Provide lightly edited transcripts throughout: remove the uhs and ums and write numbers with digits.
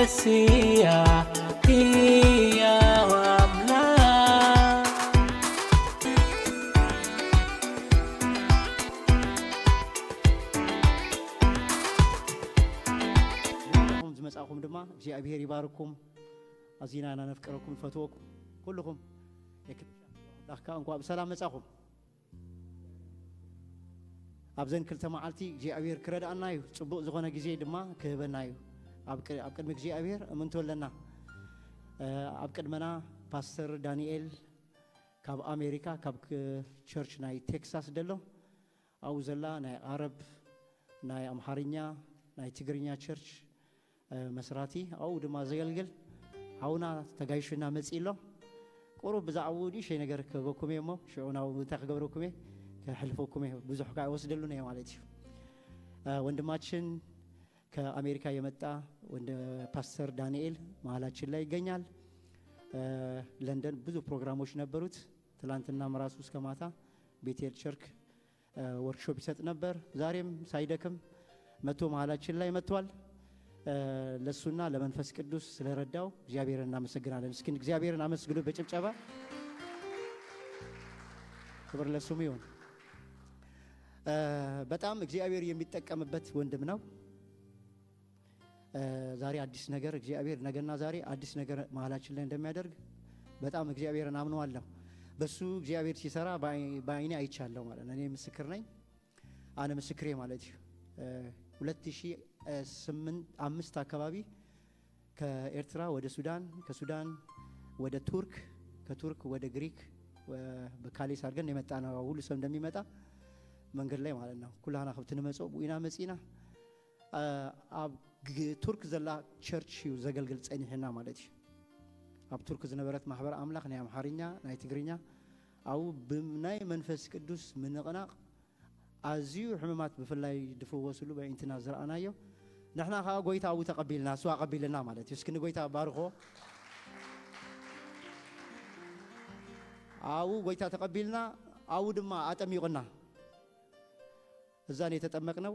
Mesia iya wabla زمصاكم ድማ እግዚአብሔር ይባርኩም አዚናና ነፍቀረኩም ፈትወኩም ሁሉኩም ለካ እንኳን በሰላም መጻኩም አብዘን ክልተ መዓልቲ እግዚአብሔር ክረዳናዩ ጽቡቅ ዝኾነ ጊዜ ድማ ክህበናዩ ኣብ ቅድሚ እግዚአብሔር እምንተወለና ኣብ ቅድመና ፓስተር ዳንኤል ካብ አሜሪካ ካብ ቸርች ናይ ቴክሳስ ደሎ አው ዘላ ናይ አረብ ናይ አምሃርኛ ናይ ትግርኛ ቸርች መስራቲ አው ድማ ዘገልግል አውና ተጋይሽና መጽኢሎ ቆሮብ ብዛዕውዲ ሸይ ነገር ከበኩም የሞ ሽዑናው ተኸገብረኩም ከሕልፎኩም ብዙሕ ካ ወስደሉ ነው ማለት እዩ ወንድማችን ከአሜሪካ የመጣ ወንድ ፓስተር ዳንኤል መሃላችን ላይ ይገኛል ለንደን ብዙ ፕሮግራሞች ነበሩት ትላንትና መራሱ እስከ ማታ ቤቴል ቸርች ወርክሾፕ ይሰጥ ነበር ዛሬም ሳይደክም መቶ መሃላችን ላይ መጥቷል ለሱና ለመንፈስ ቅዱስ ስለረዳው እግዚአብሔርን እናመሰግናለን እስኪ እግዚአብሔርን አመስግኑ በጭብጨባ ክብር ለስሙ ይሁን በጣም እግዚአብሔር የሚጠቀምበት ወንድም ነው ዛሬ አዲስ ነገር እግዚአብሔር ነገና ዛሬ አዲስ ነገር መሃላችን ላይ እንደሚያደርግ በጣም እግዚአብሔርን አምነዋለሁ በሱ እግዚአብሔር ሲሰራ በአይኔ አይቻለሁ ማለት ነው እኔ ምስክር ነኝ አነ ምስክሬ ማለት ነው 2008 አካባቢ ከኤርትራ ወደ ሱዳን ከሱዳን ወደ ቱርክ ከቱርክ ወደ ግሪክ በካሌስ አርገን የመጣነው ሁሉ ሰው እንደሚመጣ መንገድ ላይ ማለት ነው ኩላና ኸብትን መጾብ ወይና መጺና አብ ቱርክ ዘላ ቸርች ዘገልግል ጸኒህና ማለት አብ ቱርክ ዝነበረት ማህበር አምላክ ናይ አምሃርኛ ናይ ትግርኛ አው በናይ መንፈስ ቅዱስ ምንቅናቅ አዚዩ ሕመማት በፍላይ ድፈወስሉ በእንትና ዘራናዮ نحنا خا ጎይታ አው ተቀበልና ሷ ቀበልና ማለት እስኪ ጎይታ ባርኮ አው ጎይታ ተቀበልና አው ድማ አጠሚቁና እዛን የተጠመቅነው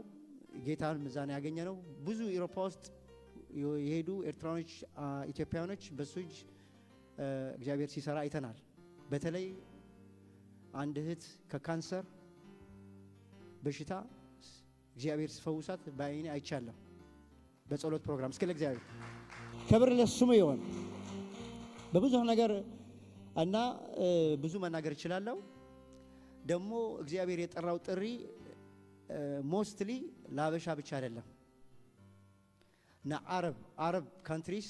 ጌታን ምዛን ያገኘነው ብዙ አውሮፓ ውስጥ የሄዱ ኤርትራኖች ኢትዮጵያኖች በሱጅ እግዚአብሔር ሲሰራ አይተናል በተለይ አንድ እህት ከካንሰር በሽታ እግዚአብሔር ሲፈውሳት በአይኔ አይቻለሁ በጸሎት ፕሮግራም እስከ ለእግዚአብሔር ክብር ለስሙ ይሁን በብዙ ነገር እና ብዙ መናገር ይችላልው ደግሞ እግዚአብሔር የጠራው ጥሪ ሞስትሊ ላበሻ ብቻ አይደለም አረብ ካንትሪስ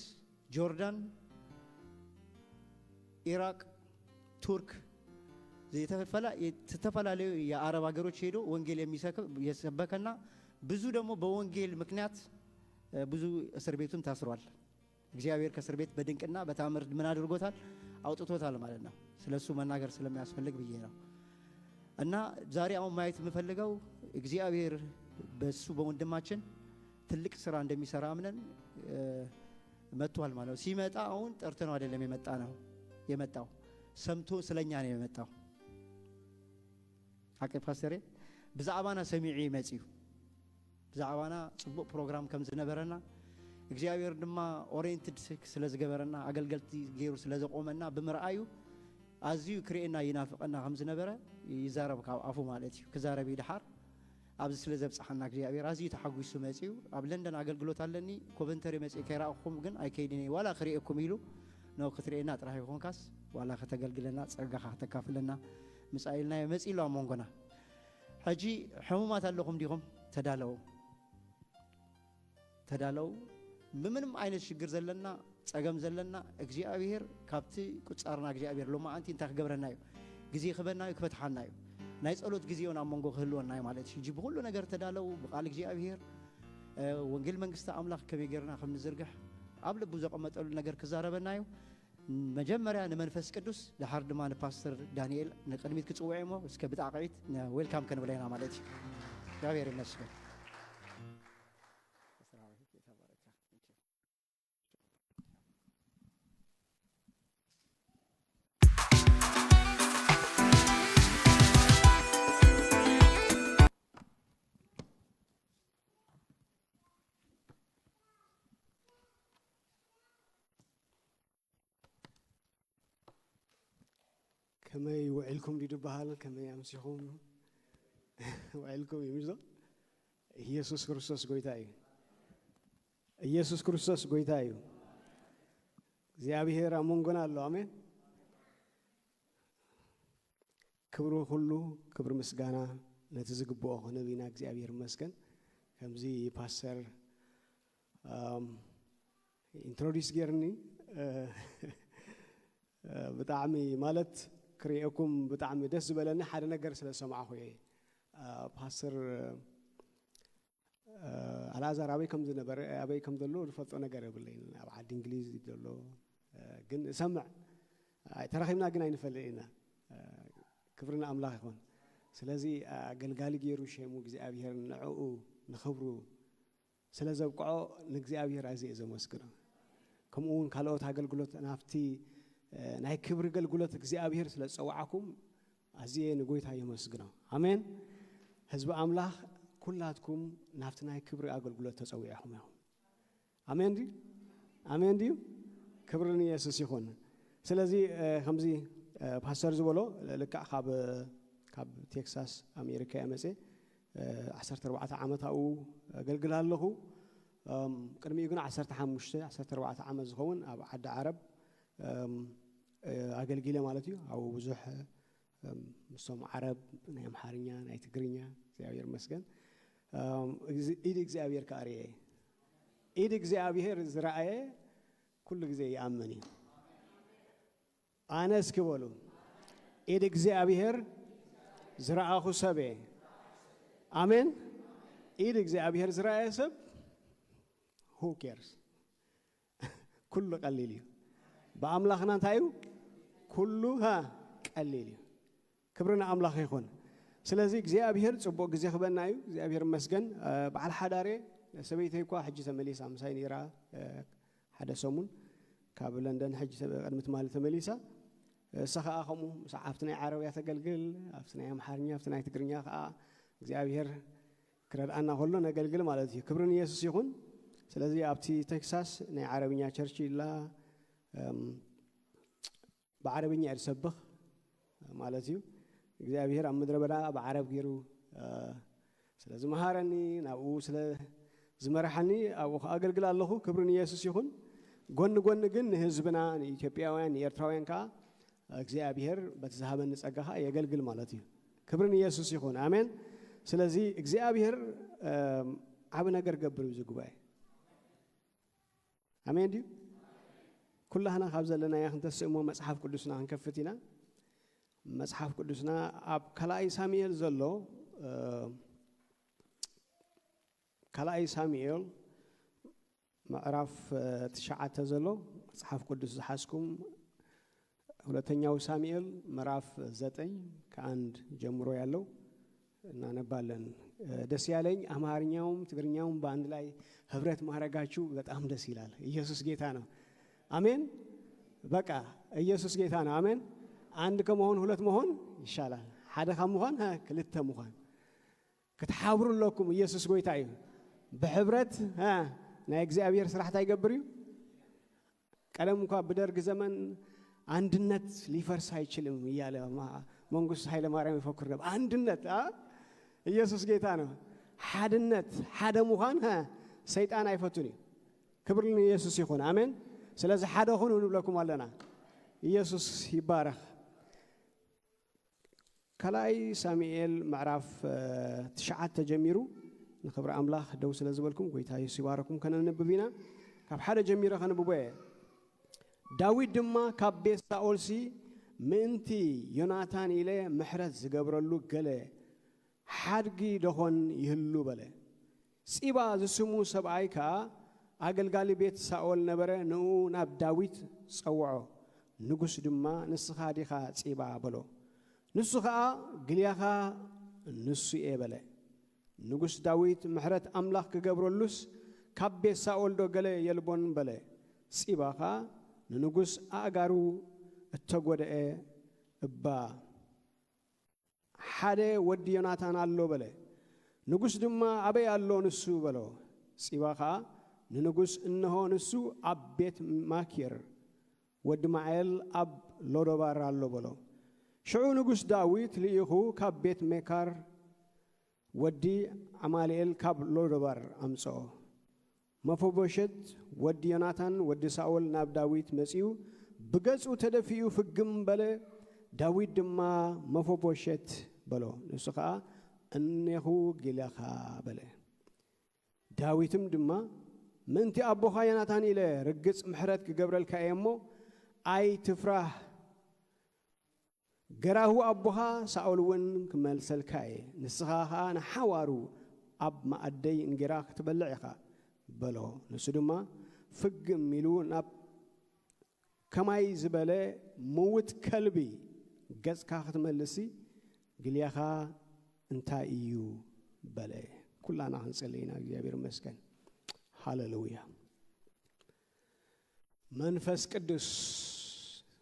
ጆርዳን ኢራቅ ቱርክ የተፈላለው የአረብ ሀገሮች ሄዶ ወንጌል የሚሰበከና ብዙ ደግሞ በወንጌል ምክንያት ብዙ እስር ቤቱን ታስሯል እግዚአብሔር ከእስር ቤት በድንቅና በታምር ምን አድርጎታል አውጥቶታል ማለት ነው ስለሱ መናገር ስለሚያስፈልግ ብዬ ነው እና ዛሬ አሁን ማየት የምፈልገው እግዚአብሔር በሱ በወንድማችን ትልቅ ስራ እንደሚሰራ አምነን መጥቷል ማለት ነው ሲመጣ አሁን ጠርተነው አይደለም የመጣው ሰምቶ ስለኛ ነው የመጣው አቀ ፓስተር ብዛዕባና ሰሚዒ መጽዩ ብዛዕባና ጽቡቅ ፕሮግራም ከም ዝነበረና እግዚአብሔር ድማ ኦሪየንትድ ስለዝገበረና አገልገልቲ ገይሩ ስለዘቆመና በመርአዩ አዚዩ ክሬና ይናፍቀና ከም ዝነበረ ይዛረብ ካብ አፉ ማለት እዩ ከዛረብ ይድሓር ኣብዚ ስለዘብጻሕና እግዚአብሔር አዚዩ ተሐጉሱ መጽዩ ኣብ ለንደን አገልግሎት አለኒ ኮቨንተሪ መጽይ ከራኹም ግን አይከይድኒ ዋላ ክሪኤኩም ኢሉ ነው ክትሬና ጥራህ ይሆንካስ ዋላ ከተገልግለና ጸጋኻ ተካፍለና ምጻይልና መጽይሉ አሞንጎና ሐጂ ሕሙማት አለኩም ዲኹም ተዳለው በምንም አይነት ችግር ዘለና ጸገም ዘለና እግዚአብሔር ካብቲ ቁጻርና እግዚአብሔር ሎማ አንቲ እንታ ከገብረናዩ ጊዜ ክበናዩ ክፈትሐናዩ ናይ ጸሎት ጊዜውን አሞንጎ ክህልወናዩ ማለት እንጂ በሁሉ ነገር ተዳለው በቃል እግዚአብሔር ወንጌል መንግስት አምላክ ከመገርና ከምንዝርግህ አብ ልቡ ዘቀመጠሉ ነገር ከዛረበናዩ መጀመሪያ ለመንፈስ ቅዱስ ለሐርድማን ፓስተር ዳንኤል ነቀድሚት ክጽውዕሞ እስከ ብጣቂት ዌልካም ከንብለና ማለት እግዚአብሔር ይመስገን كما يوعلكم لدبهال كما يمسيهم وعلكم يمزو ኢየሱስ ክርስቶስ ጌታ እዩ ኢየሱስ ክርስቶስ ጌታ እዩ እግዚአብሔር አሞንጎና አለው አሜን ክብሩ ሁሉ ክብር ምስጋና ለተዝግቦ ሆነ ቢና እግዚአብሔር መስገን ከምዚ ፓስተር ኢንትሮዲስ ገርኒ በጣም ማለት ክሪኤኩም በጣም ደስ በለና ሓደ ነገር ስለሰማሁ ፓስተር አላዛር አበይ ከም ዝነበረ አበይ ከም ዘሎ ልፈልጦ ነገር የብለኝ ኣብ ዓዲ እንግሊዝ ዘሎ ግን ሰምዕ ተራኺብና ግን አይንፈልጥና ክብርና አምላክ ይሁን ስለዚ አገልጋሊ ገይሩ ሸሙ እግዚአብሔር ንዕኡ ንኽብሩ ስለዘብቆ ንእግዚአብሔር አዝየ ዘመስግኖ ከምኡን ካልኦት አገልግሎት ናፍቲ ናይ ክብር አገልግሎት እግዚአብሔር ስለጸዋዓኩም አዝየ ንጎይታ የመስግኖ አሜን ህዝብ አምላክ كلاتكم نافتنا كبر أقول تسويهم يوم آمين دي كبرني يسوع يخون سلزي خمسي بحسر زبالو لك خاب تكساس أمريكا أمسي 14 عام تاو قلقل الله كرمي يقولون 14 عام زخون أو حد عرب أقل قيلة مالتي أو بزح مسلم عرب نيم حارينيا نايت غرينيا زي مسكن إيد እግዚአብሔር ካሪዬ إيد እግዚአብሔር ዝራአየ ኩሉ ጊዜ ያመኒ አነስ ከበሉ إيد እግዚአብሔር ዝራአኹ ሰበ አሜን إيد እግዚአብሔር ዝራአየ ሰብ who cares ኩሉ ቀሊል በአምላክና ታዩ ኩሉ ቀሊል ክብርና አምላክ ይሁን ስለዚህ እግዚአብሔር ጽቦ ጊዜ خبናዩ እግዚአብሔር መስገን በዓል ሓዳሬ ሰበይተይ ኳ ሕጂ ተመሊሳ ምሳይ ኒራ ሓደ ሰሙን ካብ ለንደን ሕጂ ቀድምት ማለት ተመሊሳ ሰኻ አኸሙ ሰዓፍትና ዓረብያ ተገልግል አፍትና አምሓርኛ አፍትና ትግርኛ ካ እግዚአብሔር ክረዳና ሁሉ ነገልግል ማለት እዩ ክብርን ኢየሱስ ይሁን ስለዚህ አብቲ ቴክሳስ ናይ ዓረብኛ ቸርች ኢላ በዓረብኛ ይሰብኽ ማለት እዩ እግዚአብሔር አምድረ በዳ በዓረብ ገይሩ ስለዚህ መሃረኒ ናው ስለ ዝመረሐኒ አው አገልግል አለሁ ክብርን ኢየሱስ ይሁን ጎን ግን ህዝብና ኢትዮጵያውያን ኤርትራውያን ካ እግዚአብሔር በተዛሃበን ጸጋሃ ያገልግል ማለት እዩ ክብርን ኢየሱስ ይሁን አሜን ስለዚህ እግዚአብሔር አብ ነገር ገብሩ ዝጉባኤ አሜን ዲ ኩላህና ካብዘለና ያንተስሞ መጽሐፍ ቅዱስና አንከፍቲና መጽሐፍ ቅዱስና አብ ከላይ ሳሙኤል ዘሎ ከላይ ሳሙኤል ምዕራፍ 9 ዘሎ መጽሐፍ ቅዱስ ዝሐስኩም ሁለተኛው ሳሙኤል ምዕራፍ 9 ከአንድ ጀምሮ ያለው እናነባለን ደስ ያለኝ አማርኛውም ትግርኛውም በአንድ ላይ ህብረት ማረጋችሁ በጣም ደስ ይላል ኢየሱስ ጌታ ነው አሜን በቃ ኢየሱስ ጌታ ነው አሜን አንድ ከመሆን ሁለት መሆን ይሻላል ሓደ ከመሆን ክልተ መሆን ከተሓብሩ ለኩም ኢየሱስ ጌታ እዩ በህብረት ናይ እግዚአብሔር ስራሕታ ይገብር ቀለም እንኳን በደርግ ዘመን አንድነት ሊፈርስ አይችልም ይያለ መንግስት ኃይለ ማርያም ይፈክር ነበር አንድነት ኢየሱስ ጌታ ነው ሓድነት ሓደ መሆን ሰይጣን አይፈቱኒ ክብር ለኢየሱስ ይሁን አሜን ስለዚህ ሓደ ሆኑ እንብለኩም አለና ኢየሱስ ይባረክ ከላይ ሳሙኤል ምዕራፍ 9 ተጀሚሩ ንክብር አምላክ ደው ስለዝበልኩም ጎይታ ኢየሱስ ይባረኩም ከነነብቢና ካብ ሓደ ጀሚረ ከነብቦየ ዳዊት ድማ ካብ ቤት ሳኦልሲ ምንቲ ዮናታን ኢለ ምሕረት ዝገብረሉ ገለ ሓድጊ ደሆን ይህሉ በለ ጺባ ዝስሙ ሰብአይካ አገልጋሊ ቤት ሳኦል ነበረ ነው ናብ ዳዊት ጸውዖ ንጉስ ድማ ንስኻ ዲኻ ጺባ በሎ ንስኻ ግልያኻ ንሱ ኤበለ ንጉስ ዳዊት ምሕረት አምላክ ክገብረሉስ ካብ ቤት ሳኦል ዶ ገለ የልቦን በለ ጺባኻ ንንጉስ አጋሩ እተጎደኤ እባ ሓደ ወዲ ዮናታን አሎ በለ ንጉስ ድማ አበይ አሎ ንሱ በሎ ጺባኻ ንንጉስ እነሆ ንሱ አብ ቤት ማኪር ወድ ማኤል አብ ሎዶባር አሎ በሎ شعو نقص داويت ليخو كاب بيت ميكار ودي عماليل كاب لودبار أمسو مفوبوشت ودي يوناتان ودي ساول ناب داويت مسيو بقصو تدفيو في الجنبلة داويت دما مفوبوشت بلو نسخة أنه جلخا بله داويتم دما منتي أبوها يوناتان إلى رجس محرت كجبرل كأيمو أي تفرح جراهو أبوها سأولون كمال سلكاي نسخها نحوارو أب ما أدي إنجراك تبلعها بلو نسدما فج ميلون أب كما يزبله موت كلبي جز كاخت ملسي قليها انتا إيو بله كلنا هنسلينا جابير مسكن هاللويا منفس قدس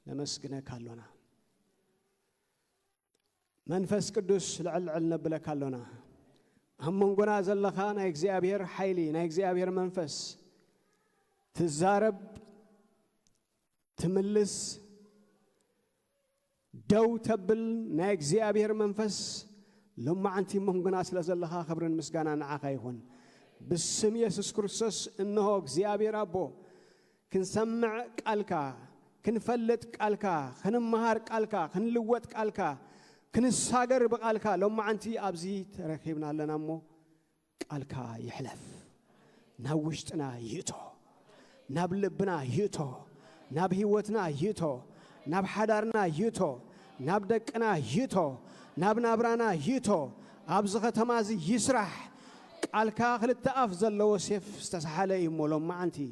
نمسكنا كالونا منفس قدس لعل نبلا كالونا هم نقولنا زلخا نا إخزيابير حيلي نا إخزيابير منفس تزارب تملس دو تبل نا إخزيابير منفس لما أنتي مهنقنا سلزلخا خبرن مسكانا نعاقا يخون بسم يسوس كريستوس إنه إخزيابير أبو كنسمع قالكا كنفلت قالكا كنمهار قالكا كنلوت قالكا كنساجر بقالكا لما أنتي أبزي تركيبنا لنا مو قالكا يحلف نوشتنا يتو نبلبنا يتو نبهوتنا يتو نبحدارنا يتو نبدكنا يتو نبنابرانا يتو أبزغة تمازي يسرح قالكا خلت أفضل لو سيف استسحالي مولو ما أنتي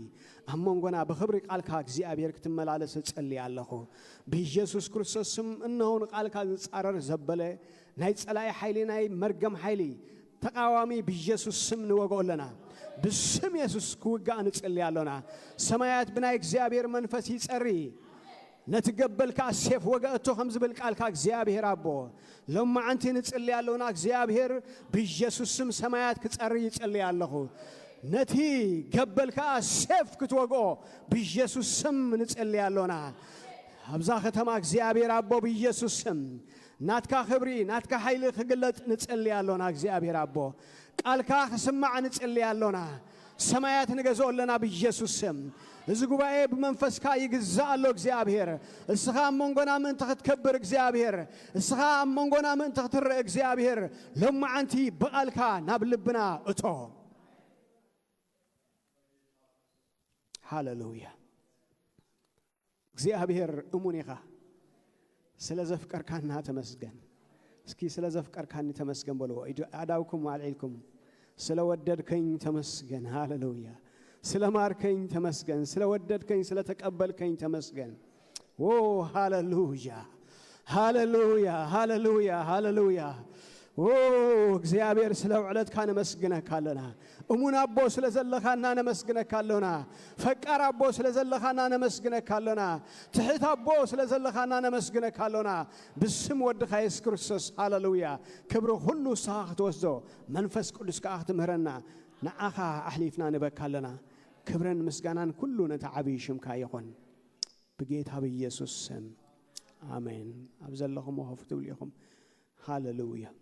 همون قنا بخبرك قالكا زي أبيرك تملالس تسألي اللهو بيجيسوس كريستوس إنه قالكا نصارر زبلة نايت سلاي حيلي ناي مرقم حيلي تقاوامي بيجيسوس سم نوقول لنا بسم يسوس كوجا نتسألي اللهنا سمايات بنايك زي أبير منفس يسأري نتقبل كاسيف وقعتو خمس بالقال كاك زيابير أبو لما أنت نتسألي اللهنا زيابير بيجيسوس سم سمايات كتسأري يتسألي اللهو نتي قبل كاسيف كتوقو بيجيسوس سم نتسألي اللهنا أبزاخ تماك زيابير أبو بيجيسوس سم ناتكا خبري ناتكا حيلي خقلت نتسألي اللهنا زيابير أبو قال كاك سمع نتسألي اللهنا سمايات نجزو لنا بيجيسوس سم زغباي بمنفس كا يغزالو እግዚአብሔር እስኻ መንጎና ምን ተከብር እግዚአብሔር እስኻ መንጎና ምን ተክትር እግዚአብሔር ለማዓንቲ በቃልካ ናብ ልብና እቶ ሃሌሉያ እግዚአብሔር እሙኒኻ ስለዘፍቀርካና ተመስገን እስኪ ስለዘፍቀርካኒ ተመስገን በሉ አዳውኩም አልዒልኩም ስለወደድከኝ ተመስገን ሃሌሉያ سلاماركين تمسجن سلوددكين سلتقبلكين تمسجن أوه هاللويا هاللويا هاللويا هاللويا أوه እግዚአብሔር ስለውዕለት ካነ መስግነ ካለና እሙና አቦ ስለዘለኻና ነመስግነ ካለና ፈቃር አቦ ስለዘለኻና ነመስግነ ካለና ትሕት አቦ ስለዘለኻና ነመስግነ ካለና ብስም ወድኻ ኢየሱስ ክርስቶስ ሃሌሉያ ክብር ሁሉ ሳህ ተወስዶ መንፈስ ቅዱስ ካህ ትምህረና نعاخ أحلفنا نبكالنا كبرن مسجانان كله نتعبي شمكا يخون بجيت هذا يسوع سم آمين أبزل لهم وهفتوا ليهم هاللويا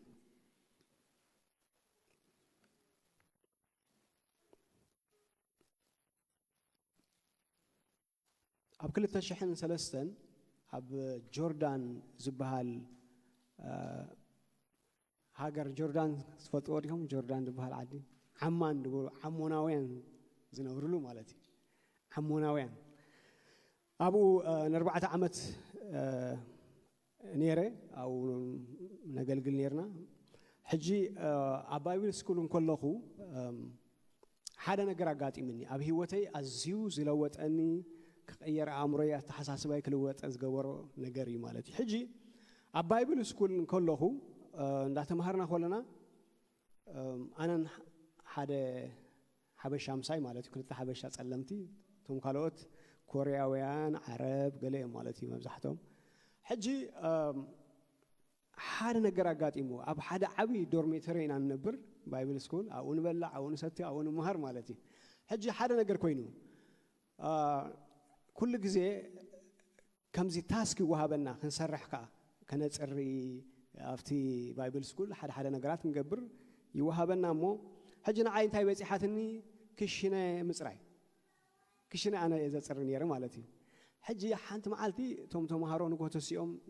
أب كل التشحن سلستن أب جوردان زبهال هاجر جوردان فتوريهم جوردان زبهال عادي عمان دبوا عموناوين زنورلو مالتي عموناوين أبو نربعة عمت نيرة أو نقلقل نيرنا حجي أبايل سكولون كله حدا نقرأ مني أبي هوتي أزيو زلوت أني كغير عمري تحساس باي كلوت أزجور نقري مالتي حجي أبايل سكولون كله نحن مهرنا خلنا أنا حدا حبش شمساي مالتي كنت حبش أتعلمتي توم كالوت كورياويان عرب قليل مالتي مزحتهم حجي حدا نقرأ إمو أب حدا عبي دورميترين عن نبر بايبل سكول أو نبلع أو نستي أو نمهر مالتي حجي حدا نقرأ كوينو كل جزء كم زي تاسك وهابنا خنسرح كا كنصري افتي بايبل سكول حدا ነገራት نقبر يوهبنا مو حجنا عين تاي بصيحاتني كشنا مصراي كشنا انا اذا صرني ير مالتي حجي حنت معلتي توم هارو نغوتسيوم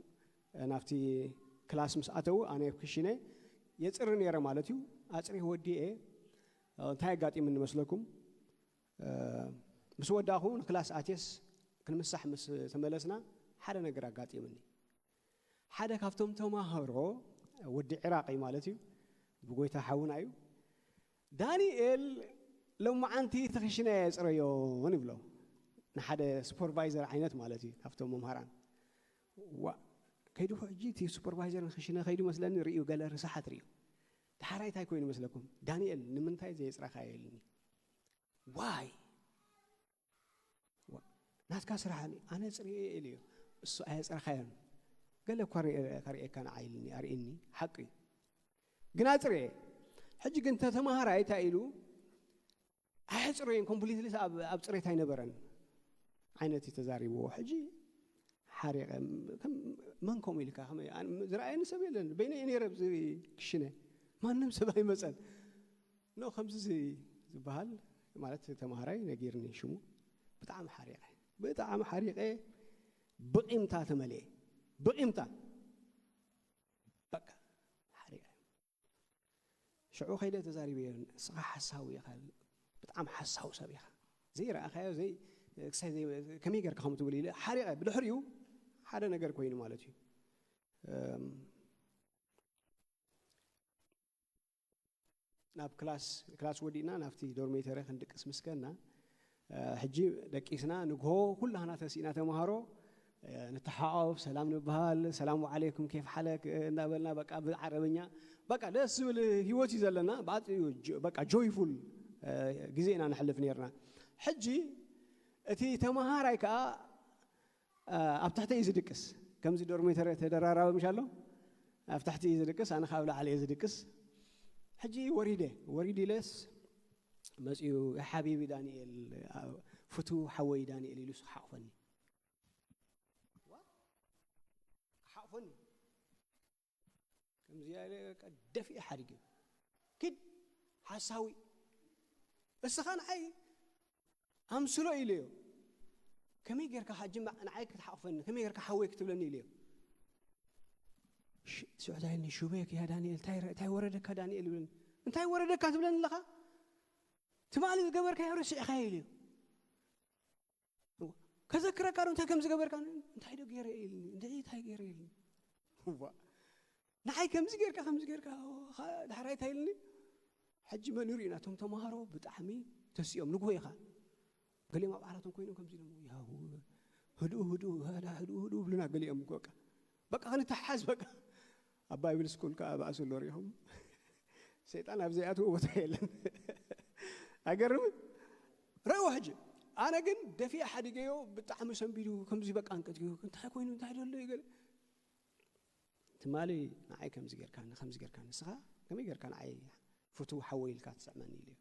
نافتي كلاس مساتو انا كشنا يصرني ير مالتي اصري ودي تاي غاطي من مسلكم مس وداخو كلاس اتيس كنمسح مس تملسنا حدا ነገር አጋጥመኝ حدا كافتم تماهرو ودي عراقي مالتي بغويتا حاونايو دانيال لو ما انتي تخشنا يصريو ونبلو نحدا سوبرفايزر عينت مالتي كافتم ممهران و كيدو جيتي سوبرفايزر نخشنا خيدو مثلا ريو قال رسحت ريو تحرايت هاي كوين مثلكم دانيال نمنتاي زي يصرا خايلني واي ناس كاسرحاني انا صري اليو السو اي صرا خايل قال له كاري كان عايلني ارئني حقي غناصري حجي كنت تمهراي تايلو احصرين كومبليتلي اب صريت اينبرن عينتي تزاريبو حجي حريق كم منكم يلكا خم زراين سبيلن بين اني رب زي كشنه ما نم سباي مثلا نو خمس زي زبال مالت تمهراي نغيرني شمو بطعم حريقه بقيمتا تملي بقيمتا بقى حريقه شعو خيده تزاريبي صح حساوي خال بطعم حساو سبيخ زي راخايو زي كمي غير كم تقولي لي حريقه بدحريو حدا ነገር ኮይኑ ማለት እዩ ናብ ክላስ ወዲና ናፍቲ ዶርሜተሪ ክንድቅስ መስከና حجي دقيسنا نغو كلنا تسينا تمهارو نتحاوف سلام نبهال السلام عليكم كيف حالك نابلنا بقى بالعربية بقى دس بالهيوتي زلنا بعد بقى جويفول غزينا نحلف نيرنا حجي اتي تمهاراي كا ابتحتي يزدقس كم زي دورميتر تدرارا مشالو ابتحتي يزدقس انا خابله عليه يزدقس حجي وريدي لس مسيو يا حبيبي دانيال فتو حوي دانيال يلوس حقفني حقفني كم زياده دفي حريق كد حساوي بس خان عي امسلو اليو كمي غير كحجم انا عايك تحقفني كمي غير كحوي كتبلني اليو سعدايني شو بك يا دانيال تاي وردك دانيال انتي وردك كتبلني لخا تمالي قبر كاي رسي خايلي كذكر كانوا انت كم زقبر كان انت هيدو غير إلني انت هاي غير إلني هو نحي كم زغير كا دحراي تايلني حج ما نورينا توم تمهارو بطعمي تسيوم نغويخا قال ما بعراتهم كوينو كم زينو يا هدو هذا هدو بلنا قال يم كوكا بقى انا تحاز بقى اباي بالسكول كا باسو لوريهم شيطان ابزياتو وتايلن اقرب روح حج انا كن دفي حديقيو بطعم سنبيدو كمزي بقى انقطيو انت كوينو انت هيدلو يقال تمالي نعي كمزي غير كان خمس غير كان سخا كمي غير كان عي فتو حويل كاتسمعني لي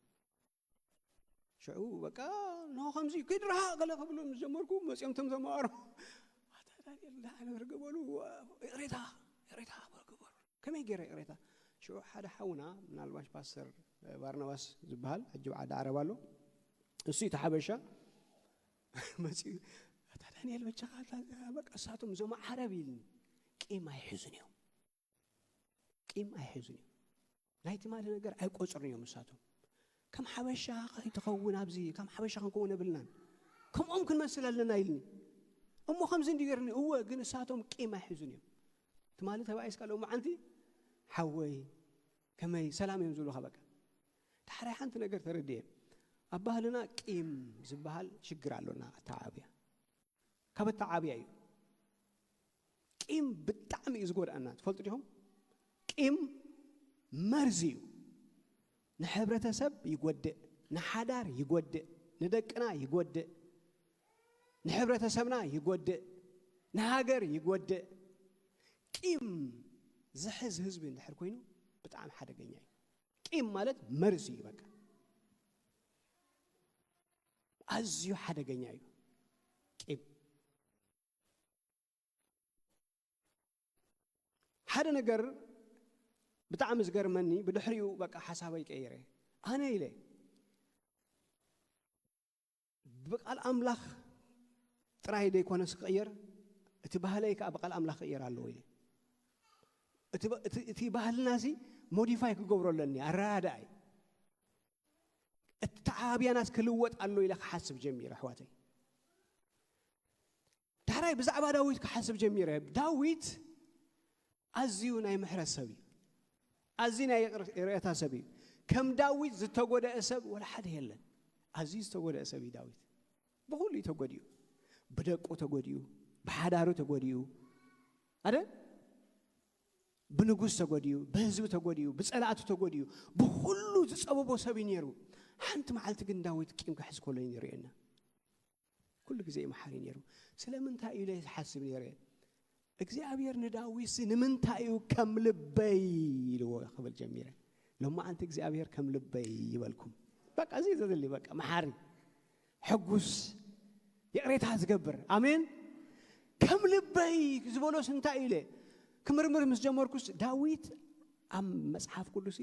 شعو بقى نو خمسي كدرها قال قبلو مزمركو مسيم تمزمارو لا انا رغبولو ريتا برغبول كمي غير ريتا شو حدا حونا من الباش باستر بارناباس زبال حجب عاد عربالو اسي تحبشا مسي دانيال بچخات بقى ساتم زما عربيل قيمه يحزنيو نايت مال ነገር አይቆጽርኝም مساتو كم حبشا يتخون ابزي كم حبشا كنكون بلنا كم ممكن مسللنا يلني امو خمس نديرني هو ግን ساتم قيمه يحزنيو تمالي تبعيس قالوا ما انتي حوي كما سلام ينزلوا خبك تحري حنت ነገር ترديه ابهلنا قيم زبال شجر علونا تعابيا كبتعابيا ايو قيم بتعم يزغودنا تفلطوا ديهم قيم مرزيو نحبرتسب يغودئ نحدار يغودئ ندقنا يغودئ نحبرتسبنا يغودئ نهاجر يغودئ قيم زحز حزب اندحر كوينو بتعم حدغኛ قيم ማለት مرزي بقى ازيو حدغኛ እዩ قيم حدا نجر بتعمز جرمني بدحريو بقى حسابي كيره أنا إلي بقى الأملاخ تراهي ده يكون سقير تبهليك بقى الأملاخ غير على لويلي تبهل ناسي موديفاي كجبر لني الرادعي التعابي ناس كلوت على لويلك حسب جميل أخواتي تراي بزعبا داويت كحسب جميل داويت أزيونا محرس سبي أزينا يريتها سبي كم داويت زتوجد أسب ولا حد هلا عزيز توجد أسبي داويت بقول لي توجديو بدك توجديو بحدارو توجديو هذا بنقص توجديو بهزو توجديو بسألات توجديو بقولوا تصابوا سبينيرو أنت ما علتك داويت كم كحس كلين يرينا كل جزء محارين يرو سلام أنت إليه حسب يرين እግዚአብሔር ንዳዊት ንምንታዩ ከም ልበይ ይልዎ خبل جميله لما أنت እግዚአብሔር ከም ልበይ ይበልኩም በቃ እዚህ ዘልይ በቃ መሐሪ ሕጉስ يقريتها ዝገብር አሜን ከም ልበይ ዝበሎስ እንታይ ኢለ ክምርምር ምስ ጀመርኩስ ዳዊት አም መጽሐፍ ቅዱስ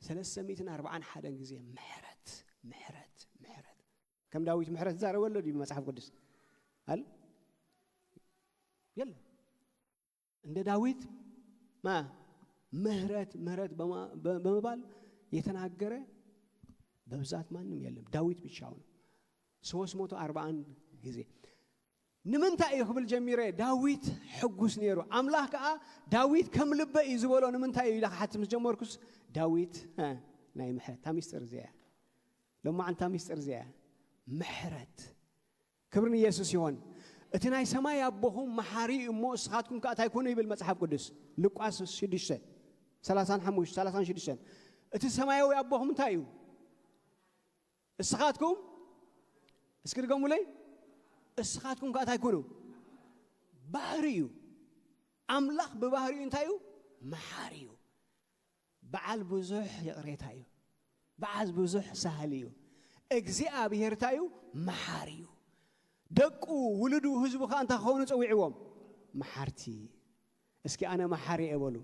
341 ጊዜ ምሕረት ከም ዳዊት ምሕረት ዛረወለ ዲ መጽሐፍ ቅዱስ አል يلا እንደ ዳዊት ምህረት በመባል የተናገረ በብዛት ማንም የለም ዳዊት ብቻው ነው 341 ጊዜ ንምንታይ ይخبل ጀሚረ ዳዊት ሕጉስ ነይሩ አምላክ ዳዊት ከም ልበይ ዝበሎ ንምንታይ ኢላ ሓትም ጀመርኩስ ዳዊት ናይ ምሕረት ታሚስጥር ዘያ ለማ አንታ ሚስጥር ዘያ ምሕረት ክብርን ኢየሱስ ይሆን اتناي سماي أبوهم محاري أمو سخاتكم كأتاي كونوا يبل مصحف قدس لقاس شديشة 35 شديشة اتي سماي أبوهم تايو سخاتكم اسكركم ولي سخاتكم كأتاي كونوا بحريو أملاخ ببحريو انتايو محاريو بعال بزح يقريتايو بعال بزح سهليو اجزاء بهرتايو محاريو دقو ولدو حزبو أنت خونو صويعوم محارتي اسكي أنا محاري أولو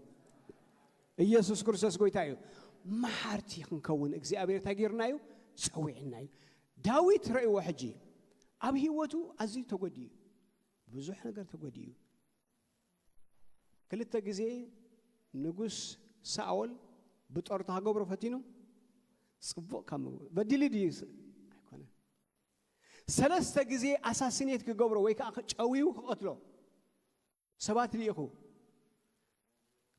يسوع كريستوس قويتايو محارتي خنكون እግዚአብሔር ታጊርናዩ صويعنايو داويت رأي حجي أب هيوتو أزي تقودي بزح ነገር تقودي كلتا ጊዜ ንጉስ ሳኦል بطرታ ገብሮ ፈቲኑ ጽቦ ካም በዲሊዲ سلسة جزء أساسينيت كجبر ويك أخشويه قتله سبات ليهو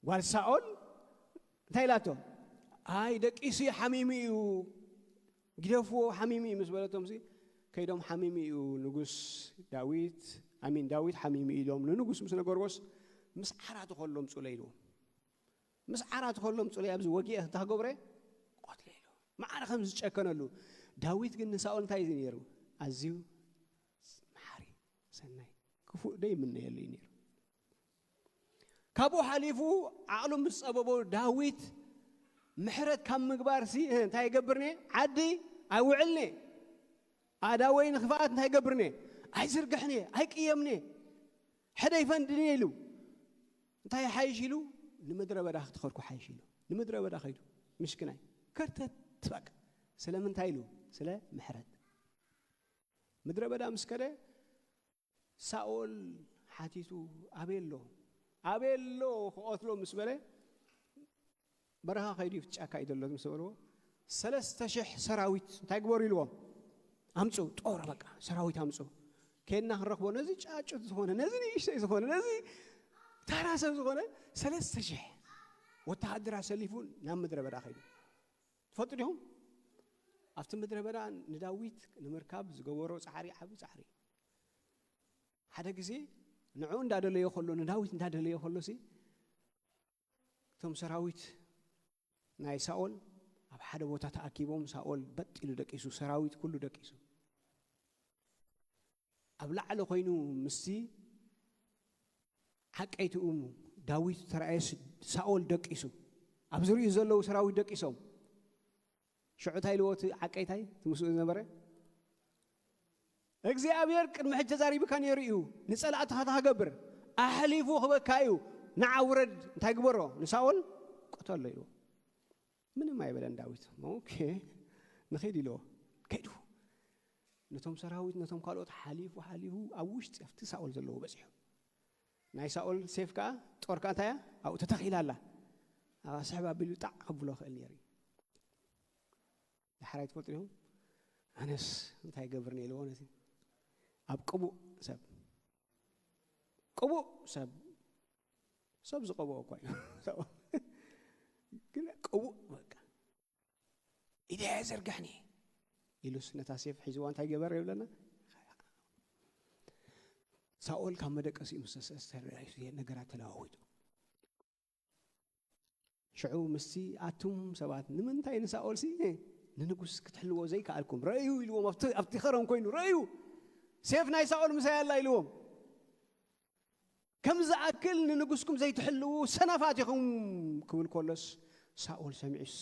والسؤال تايلاتو هاي دك إسي حميمي وجدفو حميمي مسبلة تمسي كيدوم حميمي ونجوس داويد أمين داويد حميمي يدوم لنجوس مسنا جورجوس مسحرات خلهم سوليلو مسحرات خلهم سولي أبز وجيه تهجبره قتله ما أنا خمس شكرنا داويد جن سؤال تايزين يرو أزيو محاري سناي كفو دايما يلينير كابو حليفو عقلهم بالسببو داويت محرت كم مقبار سي انتهي قبرني عدي اوعلني اداوين خفات انتهي قبرني اي زرقحني اي قيمني حدا يفندني له انتهي حيشيلو لمدرة بداخ تخركو حيشيلو لمدرة بداخ يدو مشكناي كرتت تفك سلام انتهي له سلام محرت مدرة بدا مسكرة ساول حاتيتو أبيلو خاطلو مسبلة برها خيري في شاكا يدلله مسبلو سلستشح سراويت تاجبوري لهم همسو تورا بقى سراويت همسو كأنه ركبوا نزي شاچو زخونه نزي إيش زخونه نزي ترى زخونه سلستشح وتحدر سليفون نام مدرة بدا خيري تفضلهم أفتم مدرة بدا نداويت نمركب زجورو صحري حبي صحري حدا جزء نعون داد اللي يخلو نداويت داد اللي يخلو سي ثم سراويت ناي ساول أب حدا بوتا تأكيبهم ساول بت إلو دكيسو سراويت كله دكيسو أبلع له خينو مسي حق أيت أمو داويت ترأس ساول دكيسو أبزري يزلو سراويت دكيسو شعوتاي لوت عقيتاي تمسو نبره እግዚአብሔር ቅድመ ሕጀ ዛሬ በካን ይሪዩ ንጸላእት ሃታ ገበር አህሊፉ خبكايو نعورد እንታይ ግበሮ ንሳኦል ቆተሎ ኢሉ ምንም አይበለን ዳዊት ኦኬ ንኸይድ ኢሉ ከይዱ ነቶም ሰራዊት ነቶም ካልኦት ሓሊፉ ኣብ ውሽጢ ኣብቲ ሳኦል ዘለዎ በፂሑ ናይ ሳኦል ሴፍካ ጦርካ እንታያ ኣብኡ ተተኺላላ ኣብ ኣስሕባ ቢሉ ጣዕ ክብሎ ክእል ነይሩ ድሕራይ ትፈልጥሪሁም ኣነስ እንታይ ገብር ነይልዎ ነቲ ኣብ ቅቡእ ሰብ ዝቀብኦ እኳ እዩ ግን ቅቡእ በቃ ኢድያ ዘርጋሕኒ ኢሉስ ነታ ሴፍ ሒዝዋ እንታይ ገበር ይብለና ሳኦል ካብ መደቀሲ ምሰሰስተራይ ነገራት ተለዋዊጡ ሽዑ ምስቲ ኣቱም ሰባት ንምንታይ ንሳኦል ሲ ንንጉስ ክትሕልዎ ዘይከኣልኩም ረእዩ ኢልዎም ኣብቲ ኸረም ኮይኑ ረእዩ ሴፍ ናይ ሳኦል ምሳይ ኣላ ኢልዎም ከም ዝኣክል ንንጉስኩም ዘይትሕልው ሰነፋት ኢኹም ክብል ኮሎስ ሳኦል ሰሚዑስ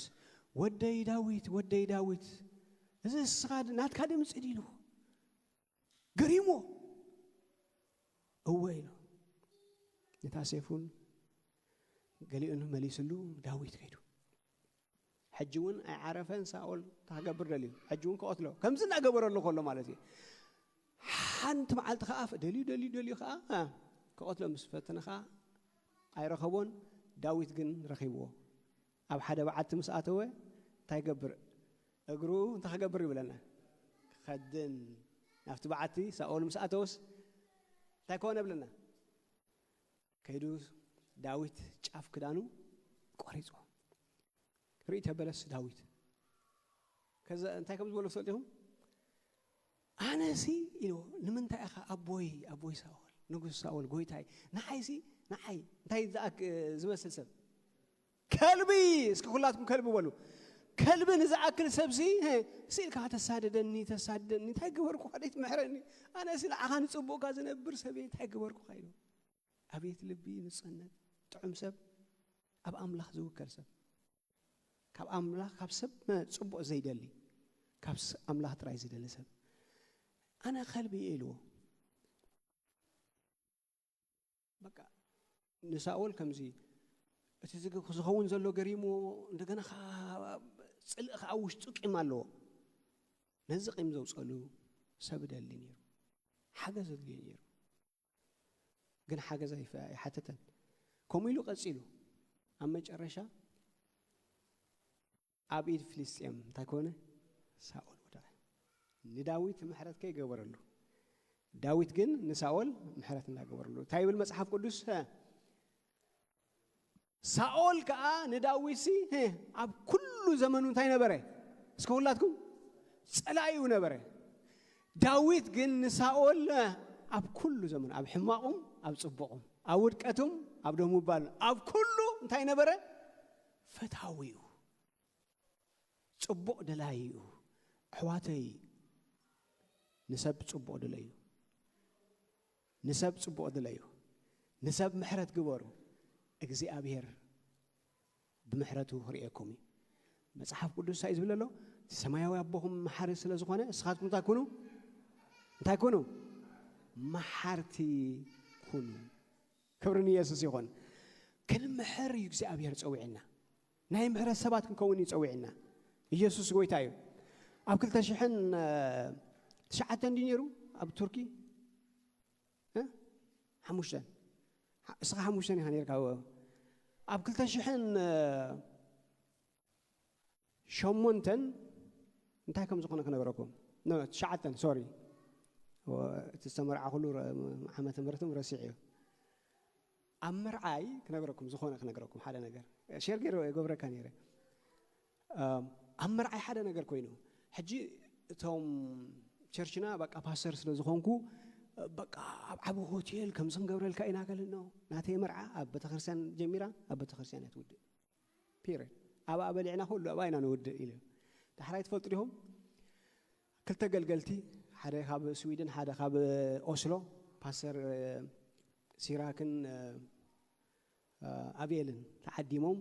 ወደይ ዳዊት እዚ ስኻድ ናትካ ድምፂ ዲሉ ገሪሞ እወይ ኢሉ ነታ ሴፉን ገሊኡን መሊስሉ ዳዊት ከይዱ ሕጂ እውን ኣይዓረፈን ሳኦል ታገብር ደልዩ ሕጂ እውን ከቆትሎ ከምዚ እናገበረሉ ከሎ ማለት እዩ ሓንቲ መዓልቲ ከዓ ደልዩ ከዓ ከቆትሎ ምስ ፈተነኻ ኣይረኸቦን ዳዊት ግን ረኺብዎ ኣብ ሓደ በዓልቲ ምስ ኣተወ እንታይ ገብር እግሩ እንታይ ክገብር ይብለና ክኸድን ናብቲ በዓልቲ ሳኦል ምስ ኣተወስ እንታይ ኮነ ብለና ከይዱ ዳዊት ጫፍ ክዳኑ ቆሪፁ ርኢ ተበለስ ዳዊት ከዛ እንታይ ከም ዝበሎ ሰልቲኹም ኣነሲ ኢሉ ንምንታይ ኢኻ ኣቦይ ሳኦል ንጉስ ሳኦል ጎይታይ ንዓይሲ ንዓይ እንታይ ዝመስል ሰብ ከልቢ እስኪ ኩላትኩም ከልቢ በሉ ከልቢ ንዝኣክል ሰብሲ ሲልካ ተሳደደኒ እንታይ ገበርኩ ካደይት ምሕረኒ ኣነሲ ንዓኻ ንፅቡቕካ ዝነብር ሰበይ እንታይ ገበርኩ ኢሉ ኣብየት ልቢ ንፅነት ጥዑም ሰብ ኣብ ኣምላኽ ዝውከል ሰብ ካብ ኣምላኽ ካብ ሰብ ፅቡቕ ዘይደሊ ካብ ኣምላኽ ጥራይ ዝደሊ ሰብ ኣነ ከልቢ ኢልዎ በቃ ንሳኦል ከምዚ እቲ ዝኸውን ዘሎ ገሪሞ እንደገና ፅልእ ኣብ ውሽጡ ቂም ኣለዎ ነዚ ቂም ዘውፀሉ ሰብ ደሊ ነይሩ ሓገዝ ዘድልዮ ነይሩ ግን ሓገዝ ኣይሓተተን ከምኡ ኢሉ ቀፂሉ ኣብ መጨረሻ ኣብ ኢድ ፍልስጥኤም እንታይ ኮነ ሳኦል ወደቀ ንዳዊት ምሕረት ከይገበረሉ ዳዊት ግን ንሳኦል ምሕረት እናገበረሉ እንታይ ይብል መጽሓፍ ቅዱስ ሳኦል ከዓ ንዳዊት ሲ ኣብ ኩሉ ዘመኑ እንታይ ነበረ እስከ ሁላትኩም ጸላዩ ነበረ ዳዊት ግን ንሳኦል ኣብ ኩሉ ዘመኑ ኣብ ሕማቁም ኣብ ጽቡቁም ኣብ ውድቀቱም ኣብ ደሙ ባል ኣብ ኩሉ እንታይ ነበረ ፈታዊዩ ጽቡቅ ደላዩ ኣሕዋተይ ንሰብ ጽቡቅ ደላዩ ንሰብ ጽቡቅ ደላዩ ንሰብ ምሕረት ግበሩ እግዚአብሔር ብምሕረቱ ክሪኤኩም መጽሓፍ ቅዱስ ሳይ ዝብለሎ ሰማያዊ አቦኹም መሐሪ ስለ ዝኾነ እስኻትኩም እንታይ ኮኑ መሐርቲ ኩኑ ክብርን ኢየሱስ ይኹን ክንምሕር እግዚአብሔር ፀዊዕና ናይ ምሕረት ሰባት ክንከውን ይፀዊዕና ኢየሱስ ጎይታ እዩ ኣብ 2009 ዲነሩ ኣብ ቱርኪ ሓሙሽተን እስኻ ሓሙሽተን ኢኻ ነርካ ኣብ 2008 እንታይ ከም ዝኾነ ክነግረኩም ኖ 9 ሶሪ ተስተመርዓ ኩሉ ዓመተ ምህረቱም ረሲዕ እዩ ኣብ መርዓይ ክነግረኩም ዝኾነ ክነግረኩም ሓደ ነገር ሼር ገይረ ገብረካ ነይረ ኣብ መርዓይ ሓደ ነገር ኮይኑ ሕጂ እቶም ቸርችና በቃ ፓስተር ስለ ዝኾንኩ በቃ ኣብ ዓብ ሆቴል ከምዝም ገብረልካ ኢና ከለኖ ናተይ መርዓ ኣብ ቤተክርስትያን ጀሚራ ኣብ ቤተክርስትያን ትውድእ ፒሪድ ኣብ ኣበሊዕና ሁሉ ኣብ ኣይና ንውድእ ኢሉ ዳሕራይ ትፈልጡ ዲኹም ክልተ ገልገልቲ ሓደ ካብ ስዊድን ሓደ ካብ ኦስሎ ፓስተር ሲራክን አቤልን ተዓዲሞም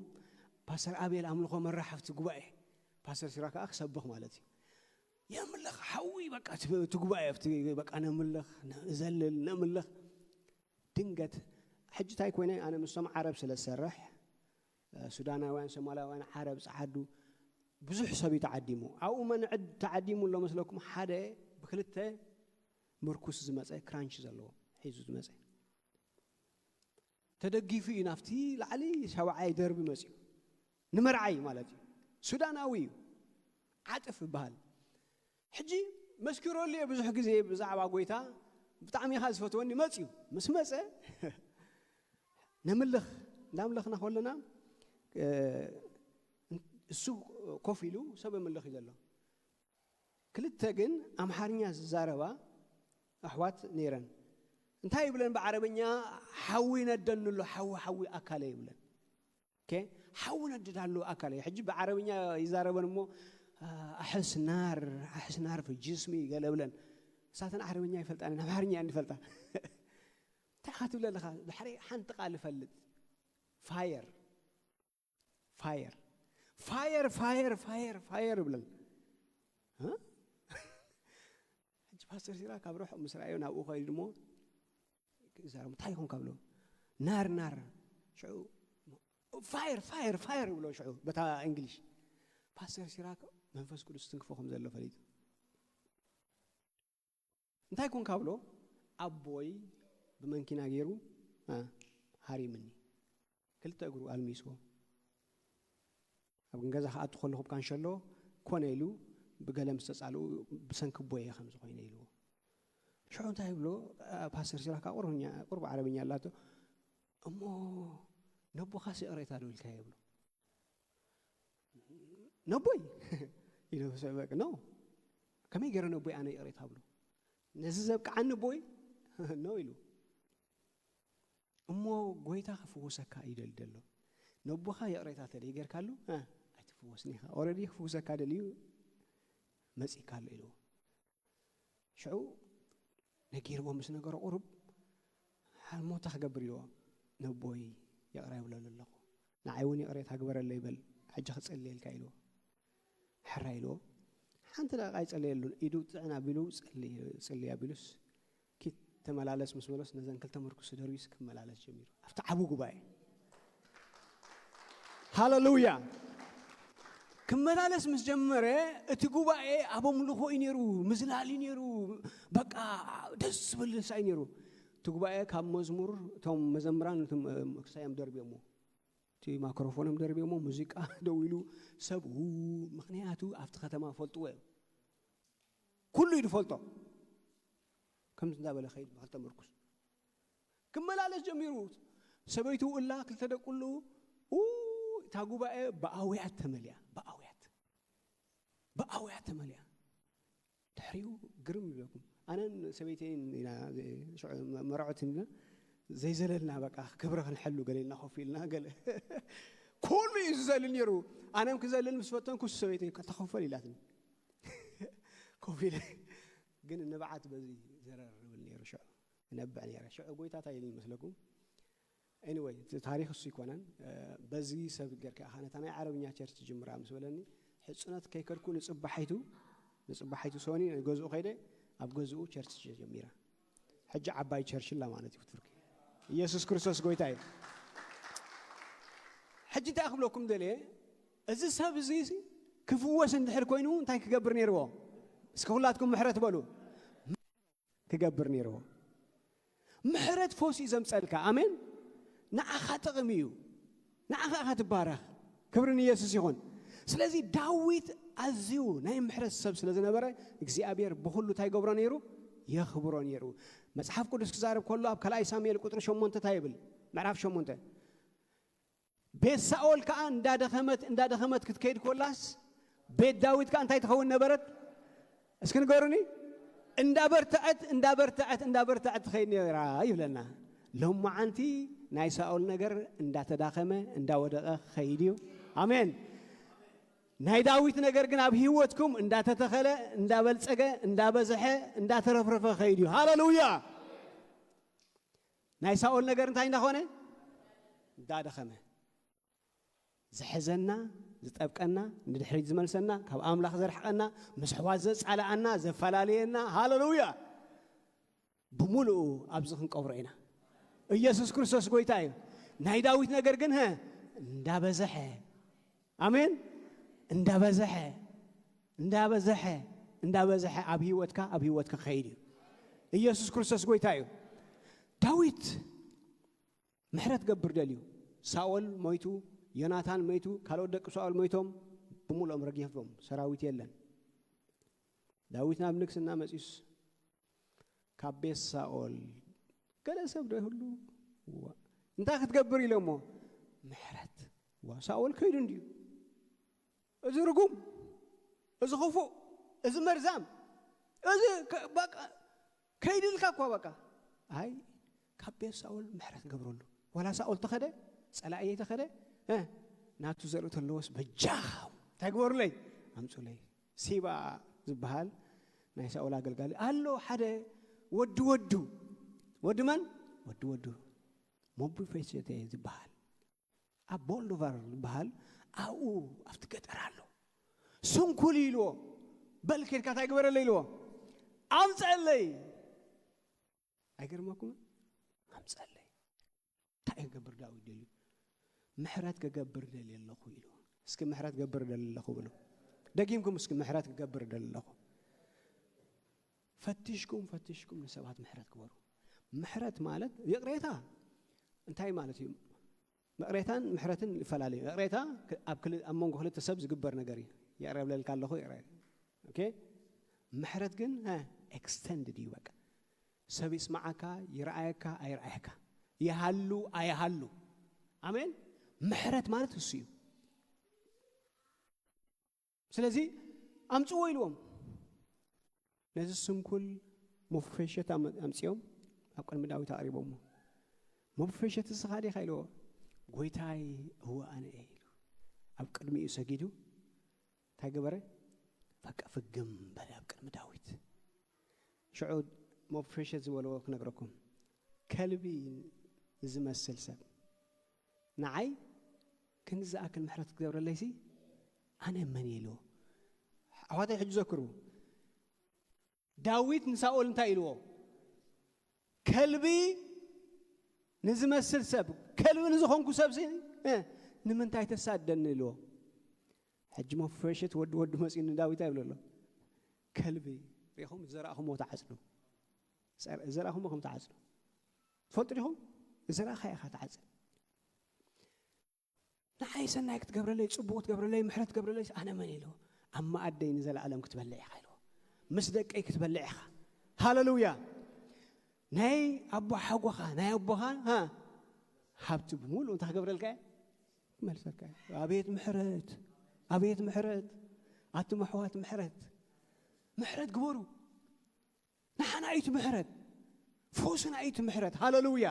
ፓስተር አቤል አምልኮ መራሕፍቲ ጉባኤ ፓስተር ሲራክ ክሰብኽ ማለት እዩ يملخ حوي بقى تقبع بقى نملخ نزلل نملخ دنجت حجتاي كوينه انا مسوم عرب سلسرح سوداناوያን ሶማላውያን عرب صحدو ብዙሕ ሰብ ይተዓዲሙ አው መንዕድ ተዓዲሙ ሎ መስለኩም ሓደ በክልተ መርኩስ ዝመፀ ክራንች ዘለዎ ሒዙ ዝመፀ ተደጊፉ ይናፍቲ ላዕሊ ሸዋዓይ ደርቢ መፅዩ ንመርዓይ ማለት እዩ ሱዳናዊ ዓጥፍ በሃል ሕጂ መስክሮሊ ብዙሕ ግዜ ብዛዕባ ጎይታ ብጣዕሚ ሓዝፈትወኒ መፅዩ ምስ መፀ ናምለኽና ኾለና እሱ ኮፊሉ ሰብ መለኽ ይዘሎ ክልተ ግን አምሓርኛ ዝዛረባ አሕዋት ነይረን እንታይ ይብለን በዓረብኛ ሓዊ ነደንሎ ሓዊ አካለ ይብለን ኦኬ ሓዊ ነደዳሉ አካለ ሕጂ በዓረብኛ ይዛረበን ሞ አሕስናር ፍጅስሚ ገለብለን ሳተን ዓረብኛ ይፈልጣን አምሓርኛ እንፈልጣ ታኻት ብለለኻ ድሕሪ ሓንቲ ቃል ፈልጥ ፋየር ብለን ሕጂ ፓስተር ሲራክ ካብ ሮሕ ምስራኤዮ ናብኡ ኸይዱ ድሞ ዛረሙ እንታይ ይኹን ካብሎ ናር ሽዑ ፋየር ብሎ ሽዑ በታ እንግሊሽ ፓስተር ሲራክ መንፈስ ቅዱስ ትንክፎኹም ዘሎ ፈሊጡ እንታይ ይኹን ካብሎ አቦይ በመንኪና ገይሩ ሃሪምኒ ክልተ እግሩ አልሚስዎ ኣብ ገዛ ኻኣቱ ኸለኹ ካንሸሎ ኮነ ኢሉ ብገለም ዝተጻልኡ ብሰንክቦየ ከም ዝኾይነ ኢልዎ ሽዑ እንታይ ይብሎ ፓስተር ሲራክ ቁርብ ዓረብኛ ኣላቶ እሞ ነቦኻ ሲቕሬታ ዶ ኢልካ ይብሎ ነቦይ ኢሉ ሰበቅ ነው ከመይ ገይረ ነቦይ ኣነ ይቕሬታ ብሎ ነዚ ዘብቅዓኒ ቦይ ነው ኢሉ እሞ ጎይታ ክፍውሰካ ይደል ደሎ ነቦኻ ይቕሬታ ተደይ ገርካሉ አይትፍወስኒኻ ኦልሬዲ ክፍውሰካ ደልዩ መጺካሉ ኢሉ ሽዑ ነጊርዎ ምስ ነገሮ ቁርብ ሓልሞታ ክገብር ኢልዎ ነቦይ ይቕራ ይብሎ ኣለኹ ንዓይ እውን ይቕሬታ ግበረለ ይበል ሕጂ ክጸልየልካ ኢልዎ ሕራ ኢልዎ ሓንቲ ደቂቃ ይጸልየሉ ኢዱ ጥዕና ቢሉ ጸልያ ቢሉስ ኪት ተመላለስ ምስ በሎስ ነዘን ክልተ መርኩስ ደርቢስ ክመላለስ ጀሚሩ ኣብቲ ዓቡ ጉባኤ ሃሌሉያ ክመላለስ ምስ ጀመረ እቲ ጉባኤ ኣቦም ልኾ ይነሩ ምዝላሊ ነሩ በቃ ደስ ብል ሳይ ነሩ እቲ ጉባኤ ካብ መዝሙር ቶም መዘምራን ክሳዮም ደርቢዮሞ እቲ ማይክሮፎኖም ደርቢዮሞ ሙዚቃ ደው ኢሉ ሰብ ምክንያቱ ኣብቲ ከተማ ፈልጥዎ ኩሉ ይፈልጦ ከምዝ እንዳበለ ኸይድ ብክልተ መርኩስ ክመላለስ ጀሚሩ ሰበይቱ እላ ክልተ ደቁሉ تا ጉባኤ በአውያት ተመልያ በአውያት ተመልያ ድሕሪው ግርም ይብለኩም አነ ሰበይቴን መርዖትና ዘይዘለልና በቃ ክብረ ክንሕሉ ገለልና ኸፊልና ገለ ኩሉ ይዘለል ነሩ አነም ክዘለል ምስፈተንኩ ሰበይቴ ከተኸፈል ኢላትኒ ኮፊል ግን ንባዓት በዚ ዘረር ብል ነሩ ሸው ነብዕ ነራ ሸው ጎይታ ታይል መስለኩም anyway ታሪክ እሱ ይኮናን በዚ ሰብ ገርካ አኻነታ ናይ ዓረብኛ ቸርች ጅምራ መስበለኒ ሕጽነት ከይከልኩ ንጽባሒቱ ሶኒ ገዝኡ ኸይደ ኣብ ገዝኡ ቸርች ጀሚራ ሕጂ ዓባይ ቸርች ላ ማለት እዩ ትፍርኪ ኢየሱስ ክርስቶስ ጎይታ እዩ ሕጂ ተኣኽብለኩም ደልየ እዚ ሰብ እዚ ክፍወስ እንድሕር ኮይኑ እንታይ ክገብር ነይርዎ እስከ ሁላትኩም ምሕረት በሉ ክገብር ነይርዎ ምሕረት ፎሲ ዘምጸልካ አሜን ንዓኻ ጥቕሚዩ ንዓኻ ትባረኽ ክብርን ኢየሱስ ይኹን ስለዚ ዳዊት ኣዝዩ ናይ ምሕረት ሰብ ስለ ዝነበረ እግዚአብሔር ብኹሉ ታይ ገብሮ ነይሩ የኽብሮ ነይሩ መጽሓፍ ቅዱስ ክዛረብ ከሎ ኣብ ካልኣይ ሳሙኤል ቁጥሪ 8 ታይብል ምዕራፍ 8 ቤት ሳኦል ከዓ እንዳደኸመት ክትከይድ ኮላስ ቤት ዳዊት ከዓ እንታይ ትኸውን ነበረት እስኪ ንገሩኒ እንዳበርተዐት ትኸይድ ነይራ ይብለና ሎማዓንቲ ናይ ሳኦል ነገር እንዳተዳኸመ እንዳወደቀ ኸይድዩ አሜን ናይ ዳዊት ነገር ግን ኣብ ህይወትኩም እንዳተተኸለ እንዳበልጸገ እንዳበዘሐ እንዳተረፍረፈ ኸይድዩ ሃሌሉያ ናይ ሳኦል ነገር እንታይ እንዳኾነ እንዳደኸመ ዝሕዘና ዝጠብቀና ንድሕሪት ዝመልሰና ካብ ኣምላኽ ዘርሕቀና ምስሕዋት ዘጻልአና ዘፈላለየና ሃሌሉያ ብሙሉኡ ኣብዚ ክንቀብሮ ኢና ኢየሱስ ክርስቶስ ጎይታ እዩ ናይ ዳዊት ነገር ግን እንዳበዘሐ አሜን እንዳበዘሐ ኣብ ህይወትካ ኸይድ ኢየሱስ ክርስቶስ ጎይታ እዩ ዳዊት ምሕረት ገብር ደልዩ ሳኦል ሞይቱ ዮናታን ሞይቱ ካልኦት ደቂ ሳኦል ሞይቶም ብሙሉኦም ረጊፎም ሰራዊት የለን ዳዊት ናብ ንግስና መጺስ ካብ ቤት ሳኦል ገለ ሰብ ዶ ሁሉ እንታይ ክትገብር ኢሎሞ ምሕረት ሳኦል ከይዱ እንዲዩ እዚ ርጉም እዚ ኸፉእ እዚ መርዛም እዚ በቃ ከይድልካ እኮ በቃ አይ ካብ ቤት ሳኦል ምሕረት ገብረሉ ወላ ሳኦል ተኸደ ጸላእየ ተኸደ ናቱ ዘርኢ ተለወስ በጃኻው ታግበሩለይ ኣምጹለይ ሲባ ዝበሃል ናይ ሳኦል አገልጋሊ አሎ ሓደ ወዲ ማን ወዲ ሞቢፌሴት ዝበሃል ኣብ ቦልዶቫር ዝበሃል ኣብኡ ኣብቲ ገጠር ኣሎ ስንኩል ኢልዎ በልኬድካ ታይግበረለ ኢልዎ ኣምፀለይ ኣይገርመኩም ኣምፀለይ እንታይ ገብር ዳዊት ደልዩ ምሕረት ክገብር ደልዩ ኣለኹ ኢልዎ እስኪ ምሕረት ገብር ደልዩ ኣለኹ ብሎ ደጊምኩም እስኪ ምሕረት ክገብር ደልዩ ኣለኹ ፈትሽኩም ንሰባት ምሕረት ክበሩ ምሕረት ማለት የቅሬታ እንታይ ማለት እዩ መቅሬታን ምሕረትን ይፈላለዩ መቅሬታ ኣብ መንጎ ክልተ ሰብ ዝግበር ነገር እዩ ያረብለልካ ኣለኹ ኦኬ ምሕረት ግን ኤክስቴንድድ እዩ በቃ ሰብ ይስማዓካ ይረአየካ ኣይረአየካ ይሃሉ ኣይሃሉ አሜን ምሕረት ማለት እሱ እዩ ስለዚ ኣምጽዎ ኢልዎም ነዚ ስንኩል መፍፈሸት ኣምጽዮም ኣብ ቅድሚ ዳዊት ኣቕሪቦሞ መፍፈሸት ስኻዲ ኻይልዎ ጎይታይ هو ኣነ ኢሉ ኣብ ቅድሚኡ ሰጊዱ እንታይ ገበረ በቃ ፍግም በለ ኣብ ቅድሚ ዳዊት ሽዑ መፍፈሸት ዝበልዎ ክነግረኩም ከልቢ ዝመስል ሰብ ንዓይ ክንዝኣክል ምሕረት ክገብረለይሲ ኣነ መን ኢሉ ኣዋታይ ሕጂ ዘክሩ ዳዊት ንሳኦል እንታይ ኢልዎ ከልቢ ንዝመስል ሰብ ከልቢ ንዝኾንኩ ሰብ ንምንታይ ተሳደኒ ኢልዎ ሕጂ መፍፈሸት ወዲ መጺኡ ንዳዊት ኣይብለሎ ከልቢ ሪኹም ዘራእኹሞ ተዓጽሉ ዘራእኹሞ ከም ተዓጽሉ ትፈልጡ ዲኹም ዘራእኻ ኢኻ ተዓጽል ንዓይ ሰናይ ክትገብረለይ ጽቡቕ ክትገብረለይ ምሕረት ክትገብረለይ ኣነ መን ኢልዎ ኣብ ማኣደይ ንዘለዓለም ክትበልዕ ኢኻ ኢልዎ ምስ ደቀይ ክትበልዕ ኢኻ ሃሌሉያ ናይ ኣቦ ሓጎኻ ናይ ኣቦኻ ሃብቲ ብሙሉ እንታይ ክገብረልካ መልሰልካ ኣቤት ምሕረት ኣትመሕዋት ምሕረት ግበሩ ንሓና ኢቱ ምሕረት ፎስና ኢቱ ምሕረት ሃሌሉያ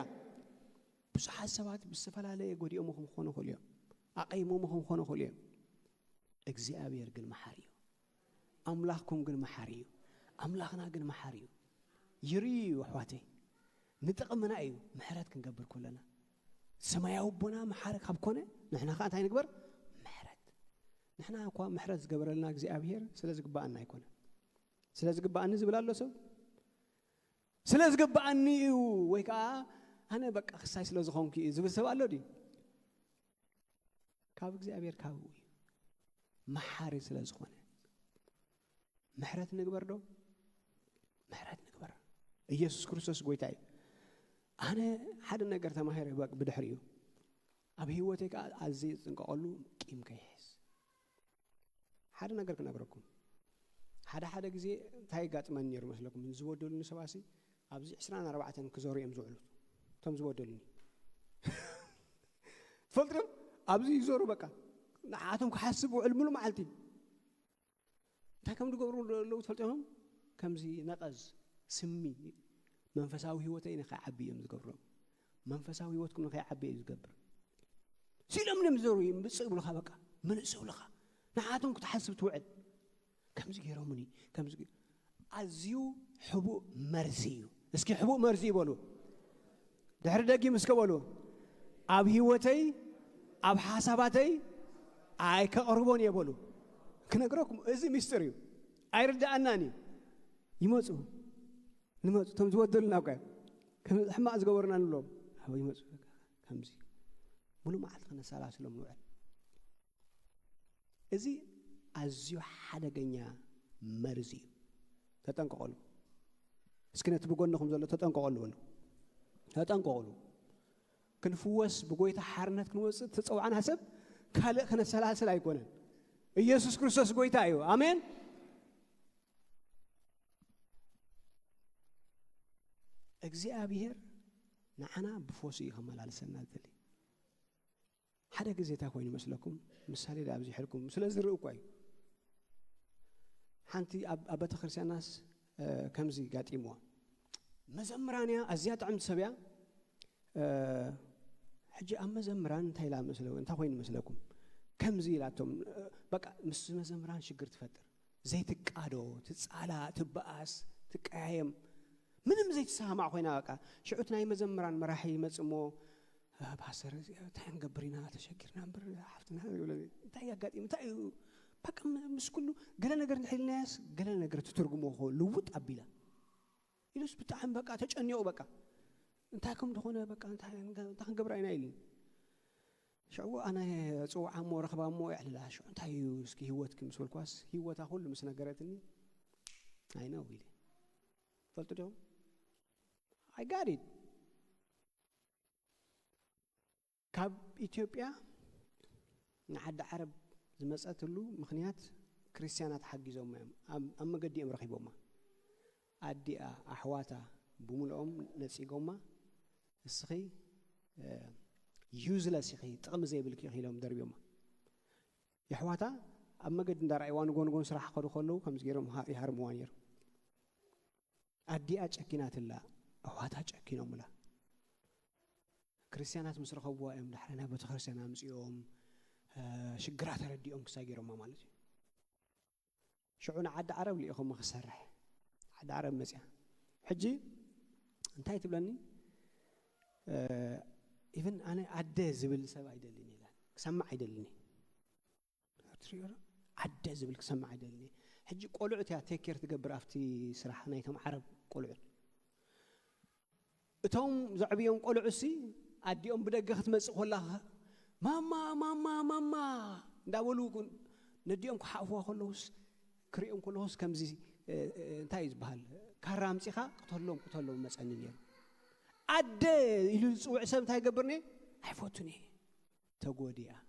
ብዙሓት ሰባት ብዝተፈላለየ ጎዲኦምኹም ክኾኑ ይኽእሉ እዮም ኣቐይሞምኹም ክኾኑ ይኽእሉ እዮም እግዚአብሔር ግን መሓሪ እዩ ኣምላኽኩም ግን መሓሪ እዩ ኣምላኽና ግን መሓሪ እዩ ይርዩ ኣሕዋተይ ንጥቕምና እዩ ምሕረት ክንገብር ከለና ሰማያዊ ቦና መሓሪ ካብ ኮነ ንሕና ከዓ እንታይ ንግበር ምሕረት ንሕና እኳ ምሕረት ዝገበረልና እግዚአብሔር ስለ ዝግባአና ኣይኮነ ስለ ዝግባአኒ ዝብል ኣሎ ሰብ ስለ ዝግባአኒ እዩ ወይ ከዓ ኣነ በቃ ክሳይ ስለ ዝኾንኩ እዩ ዝብል ሰብ ኣሎ ዲ ካብ እግዚአብሔር ካብ እዩ መሓሪ ስለ ዝኾነ ምሕረት ንግበር ዶ ምሕረት ንግበር ኢየሱስ ክርስቶስ ጎይታ እዩ ኣነ ሓደ ነገር ተማሂረ ብድሕሪ እዩ ኣብ ህይወተይ ከዓ ኣዝየ ዝጥንቀቐሉ ቂም ከይሕዝ ሓደ ነገር ክነግረኩም ሓደ ግዜ እንታይ ጋጥመን ነይሩ መስለኩም ዝወደሉኒ ሰባሲ ኣብዚ 24 ክዞሩ እዮም ዝውዕሉ እቶም ዝወደሉኒ ትፈልጥም ኣብዚ ይዞሩ በቃ ንዓቶም ክሓስቡ ውዕል ሙሉ መዓልቲ እንታይ ከም ዝገብሩ ኣለዉ ትፈልጥኹም ከምዚ ነቐዝ ስሚ መንፈሳዊ ህይወተይ ንኸይዓቢ እዮም ዝገብሮም መንፈሳዊ ህይወትኩም ንኸይዓቢ እዩ ዝገብር ሲሎም ዝዞሩ ምብፅእ ብልኻ በቃ ምንእሰ ብልኻ ንዓቶም ክትሓስብ ትውዕል ከምዚ ገይሮሙኒ ከምዚ ኣዝዩ ሕቡእ መርዚ እዩ እስኪ ሕቡእ መርዚ ይበሉ ድሕሪ ደጊም እስከ በሉ ኣብ ህይወተይ ኣብ ሓሳባተይ ኣይከቕርቦን የበሉ ክነግረኩም እዚ ሚስጥር እዩ ኣይርዳእናኒ ይመፁ ንመፁ ቶም ዝወደሉና ቋ ከም ሕማቕ ዝገበሩና ንብሎም هوي مص كمزي ملو معلت خنا سلاسلهم نوعل ازي ازيو حدغኛ مرزي تطنققلو اسكنت بغونكم زلو تطنققلو تطنققلو كنفوس بغويتا حرنت كنوص تصوعنا حسب كالق خنا سلاسل ايكونن ኢየሱስ ክርስቶስ ጎይታ እዩ አሜን እግዚአብሔር ንዓና ብፎሲ ይከመላልሰና ዘሊ ሓደ ግዜ ታኮይኑ መስለኩም ምሳሌ ዳብዚ ሕልኩም ስለዚ ርኡኳ እዩ ሓንቲ ኣብ ቤተ ክርስቲያናስ ከምዚ ጋጢምዋ መዘምራንያ ኣዝያ ጣዕም ሰብያ ሕጂ ኣብ መዘምራን እንታይ ላ መስለው እንታይ ኮይኑ መስለኩም كمزي لاتهم بقى مزمران شجر تفتر زي تقادو تتصالا تبقاس تقايم منم زي تسامع خوينا بقى شعوتنا مزمران مراحي مصمو باسر تنغبرينا تشكرنا نبر حفتنا يقول انتي ياغاطيم انتي بقى مش كله قال نغير نحل ناس قال نغير تترجمو هو لوط ابيلا يلوس بتاعم بقى تشنيو بقى انتاكم دخونه بقى انت نغبر عينا يلين شو أنا صوع عمو رخبة عمو إعللا شو أنت هيوس كي هوت كم سول كواس هوت أقول مس نجارتني I know really فلتو دوم I got it كاب إثيوبيا نعد عرب زمسأت له مخنيات كريستيانات حق زوم أما قدي أم رخيبهما أدي أحواتا بمولهم نسيجهما الصغي يوزلس يخي تقم زي بالك يخي لهم دربيهم يحواتا أما قد ندار عوان قون سرح خلو خمس جيرهم يهرم وانير أدي أشكينات الله أحواتا أشكينهم لا كريستيانات مصر خبوا أم لحنا بتخرسنا مسيوم شجرات رديهم كساجيرهم ما مالتي شعون عد عرب لي أخو مخسرح عد عرب مسيا حجي انتهي تبلني even أنا عدّي زبل سبع يدلني لا سمع يدلني عدّي زبل سمع يدلني حجي قلعت يا تكير تقبر أفتي سرحنا يتم عرب قلعت توم زعبيهم قلعسي عديهم بدق ختمس والله ماما داولو نديهم كحفوا خلوس كريهم كلوس كم زي تايز بحال كرام سيخا قتلهم مسألين عد يلصو عسام تاي قبرني حيفوتني تقوديا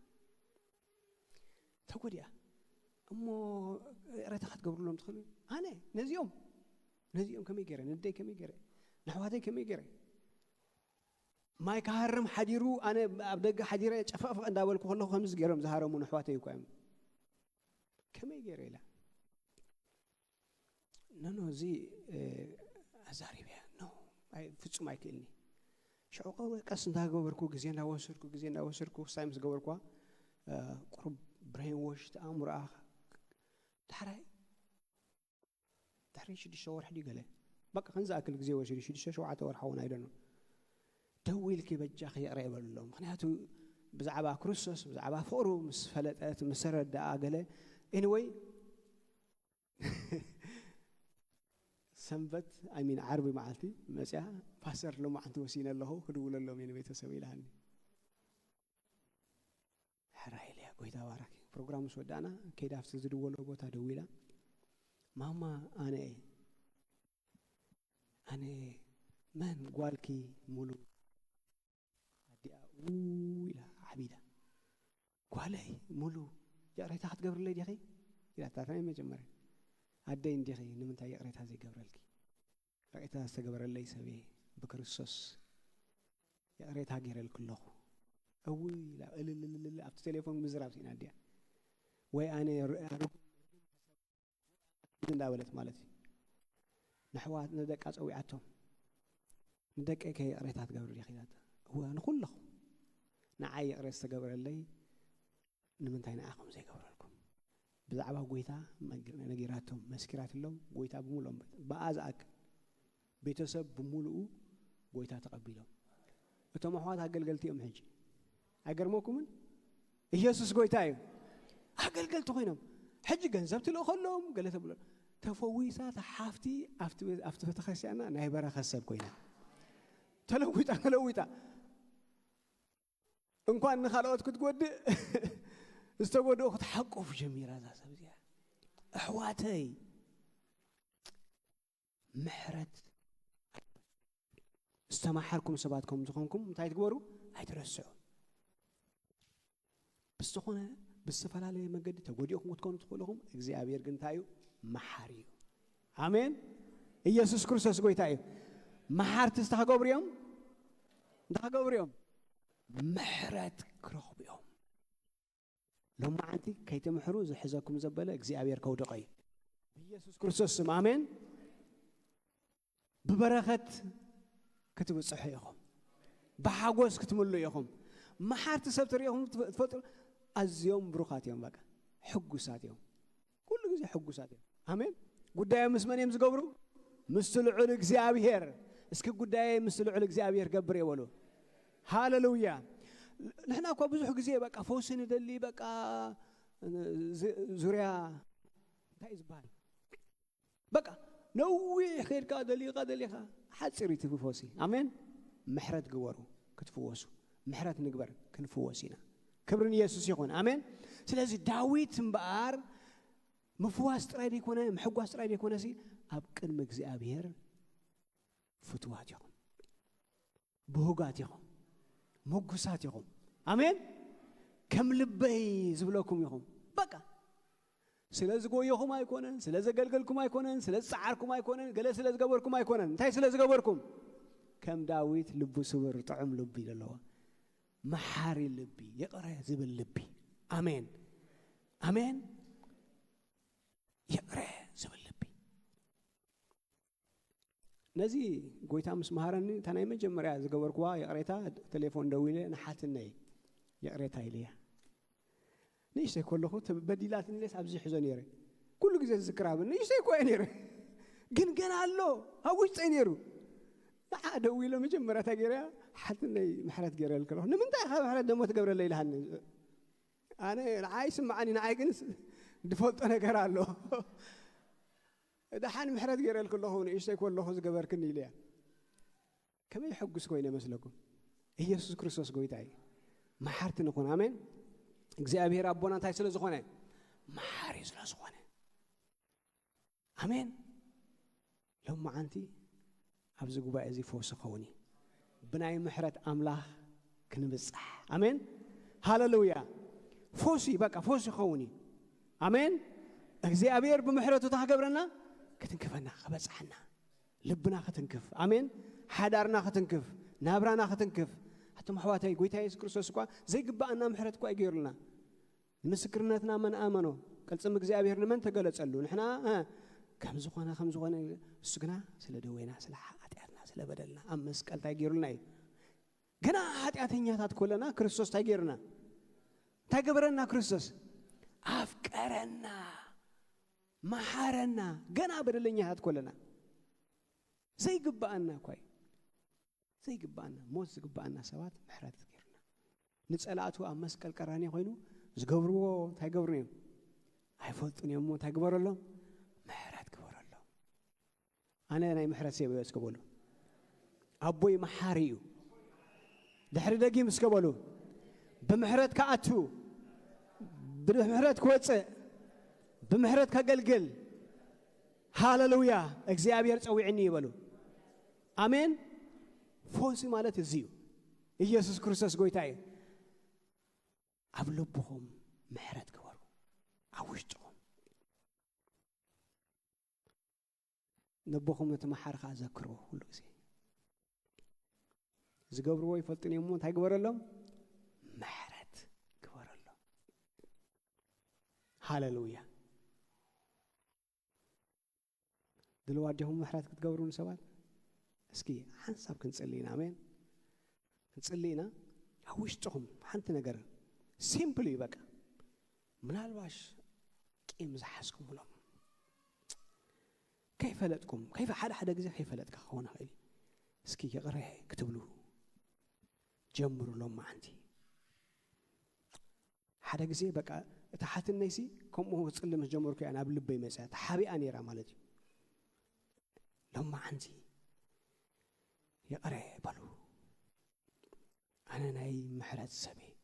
امو ريت اخذ قبر لهم تخلي انا نزيوم كم يقرا ندي كم يقرا نحواتي كم يقرا ما يكهرم حديرو انا ابدق حديره ጨፋፍ እንዳበልኩ ሁሉ خمس ገረም ዘሃረሙ ነحواتي ይቆም كم يقرا لا نو زي ازاري بيا نو أي فتصم أيكلني شو قوي قص نتا غبركو غزي ناوسركو سايمس غبركو قرب برين وش تامر اخ تحري شدي شاور حدي قال بقى خنزا اكل غزي وشدي شوعه ورحون ايدنو دويلك بجاخ يقرا يبلهم مخنياتو بزعبا كريستوس بزعبا فورو مس فلطات مسرد اغله anyway سنبت أمين عربي معلتي مسيا فاسر لهم عن توسين الله خدول لهم يعني بيت سوي لهني حرايلي قوي تبارك برنامج سودانا كيدا في تدول له بوتا دويلا ماما أنا من قالكي مولو أدي ويلا عبيدة قالي مولو يا ريت أحد قبر لي دخي إلى تعرفين ما جمرين أدين دخي نمنت يا ريت هذي قبر لك ريت استقبر لي سبي بكريستوس يا ريت هاجر الكله أوي لا أبت تليفون مزرعة سينا ديا وأنا نداولت مالتي نحوات ندك أسوي عتهم ندك إيه كي ريت هتقبر لي خيرات هو نقول له نعاي ريت استقبر لي نمنت هنا أخم زي قبر لكم بزعبها قويتا نجيراتهم مسكرات لهم قويتا بمولهم بأزعك بيتسب بمولو قويتا تقبلهم وتم حوات هقلقلتي أم حج أقرموكم من يسوس قويتايو هقلقلتو خينهم حج جنزبت له خلهم قالت بقول تفويسات حافتي أفتي فتخسي أنا نايبرا خسب كوينا تلويتا እንኳን ንኻልኦት ክትጎድእ ዝተጎድኡ ክትሓቆፍ ጀሚራ እዛ ሰብ እዚኣ ኣሕዋተይ ምሕረት استماحركم سباتكم زخونكم እንታይ ትግበሩ ኣይትረስዑ ብዝኾነ ብዝተፈላለየ መንገዲ ተጎዲእኩም ክትኮኑ ትኽእሉኹም እግዚአብሔር ግን ታዩ መሓሪ እዩ አሜን ኢየሱስ ክርስቶስ ጎይታ እዩ መሓርቲ ዝተኸገብርዮም እንዳኸገብርዮም ምሕረት ክረኽብዮም ሎማዓንቲ ከይተምሕሩ ዝሕዘኩም ዘበለ እግዚአብሔር ከውድቕ እዩ ኢየሱስ ክርስቶስ ስም አሜን ብበረኸት ክትብጽሑ ኢኹም ብሓጎስ ክትምሉ ኢኹም መሓርቲ ሰብ ትሪኢኹም ትፈጥሩ ኣዝዮም ብሩኻት እዮም በቃ ሕጉሳት እዮም ኩሉ ግዜ ሕጉሳት እዮም አሜን ጉዳይ ምስ መን እዮም ዝገብሩ ምስ ልዑል እግዚአብሔር እስኪ ጉዳይ ምስ ልዑል እግዚአብሔር ገብር ይበሉ ሃሌሉያ ንሕና እኮ ብዙሕ ግዜ በቃ ፈውስን ደሊ በቃ ዙርያ እንታይ ዝበሃል በቃ نوي خير كادلي قادليها حتصيري تفوسي امين محرت غورو كتفوسو محرت نغبر كنفوسينا كبرن يسوع يكون امين سلازي داويت مبار مفواس ترايد يكون محغواس ترايد يكون سي اب قدم እግዚአብሔር ፍትዋት ይሁን በሆጋት ይሁን ሞጉሳት ይሁን አሜን ከም ልበይ ዝብለኩም ይሁን በቃ ስለዚህ ጎየኹም አይኮነን ስለዚህ ገልገልኩም አይኮነን ስለዚህ ጻዓርኩም አይኮነን ገለ ስለዚህ ገበርኩም አይኮነን እንታይ ስለዚህ ገበርኩም ከም ዳዊት ልቡ ስውር ጥዑም ልብ ይለለዋ መሐሪ ልብ ይቀረ ዝብል ልብ አሜን አሜን ይቀረ ዝብል ልብ ነዚ ጎይታ ምስ መሃረኒ ተናይ መጀመሪያ ዝገበርኩዋ የቅሬታ ቴሌፎን ደውለ ንሓትነይ የቅሬታ ኢልያ نيش يقول له بديلات الناس أبزي حزنيره كل جزء ذكرها نيش يقول نيره جن الله هاوش تينيرو عاد ويله مجمرة تجرا حتى ني محرت جرا الكلام نمن ده محرت دموت قبل الليل هن أنا عايش معني نعيقنس دفولت أنا جرا الله ده حن محرت جرا الكل هون إيش يقول له زجبر كني ليه كم يحق سكوينا مثلكم يسوع كريستوس قويتاي محرت نكون آمين እግዚአብሔር አቦና ታይ ስለዝኾነ መሐሪ ስለዝኾነ አሜን ለማዓንቲ ኣብዚ ጉባኤ እዚ ፈውስ ኸውኒ ብናይ ምሕረት አምላኽ ክንብጽሕ አሜን ሃሌሉያ ፈውሲ በቃ ፈውስ ኸውኒ አሜን እግዚአብሔር ብምሕረቱ ተኸገብረና ክትንክፈና ከበጽሐና ልብና ክትንክፍ አሜን ሓዳርና ክትንክፍ ናብራና ክትንክፍ حتى محواتي قويت هاي كريستوس كوا زي قبأنا محرت كوا يجيرلنا مسكرنتنا من آمنوا قال سمك زي أبيهرنا من تقلت سألون إحنا كم زخنا السجنا سلا دوينا سلا حاتياتنا سلا بدلنا أمس قال تيجيرلنا جنا حاتياتنا تات كلنا كريستوس تيجيرنا تجبرنا كريستوس أفكارنا محارنا جنا بدلنا هات كلنا زي قبأنا كوي زي قبانا موس قبانا سوات محرات غيرنا نصلاتو امسكل قراني خوينو زغبرو تايغبرنيو ايفولطني مو تايغبرلو محرات غبرلو انا ناي محرات سيبو اسكبولو ابوي محاريو دحر دقي مسكبولو بمحرات كاتو بمحرات كوص بمحرات كغلغل هاللويا እግዚአብሔር ጸውዕኒ ይበሉ አሜን فوسي مالت الزيو يسوع كريستوس قويتاي أبلبهم محرت كورو أوشتهم نبوهم نتمحر خازكرو كل شيء زقبروا يفلتني يموت هاي كبر لهم محرت كبر لهم هاللويا دلوقتي محرت كتقبرون سواد اسكي حسب كنصلينا امين كنصلينا اوشتهم حنت ነገር ሲምፕሊ በቃ ምናልባሽ ቂም ዝሐስኩም ብሎም ከይፈለጥኩም ከይፈ ሓደ ግዜ ከይፈለጥካ ሆነ ኸይሊ እስኪ ይቅረህ ክትብሉ ጀምሩ ሎም አንቲ ሓደ ግዜ በቃ ተሓትነይሲ ከምኡ ጽልም ጀመርኩ ያና ብልበይ መጻ ተሓቢአ ነራ ማለት እዩ ሎም አንቲ يقرأ بلو أنا ناي محرت سبي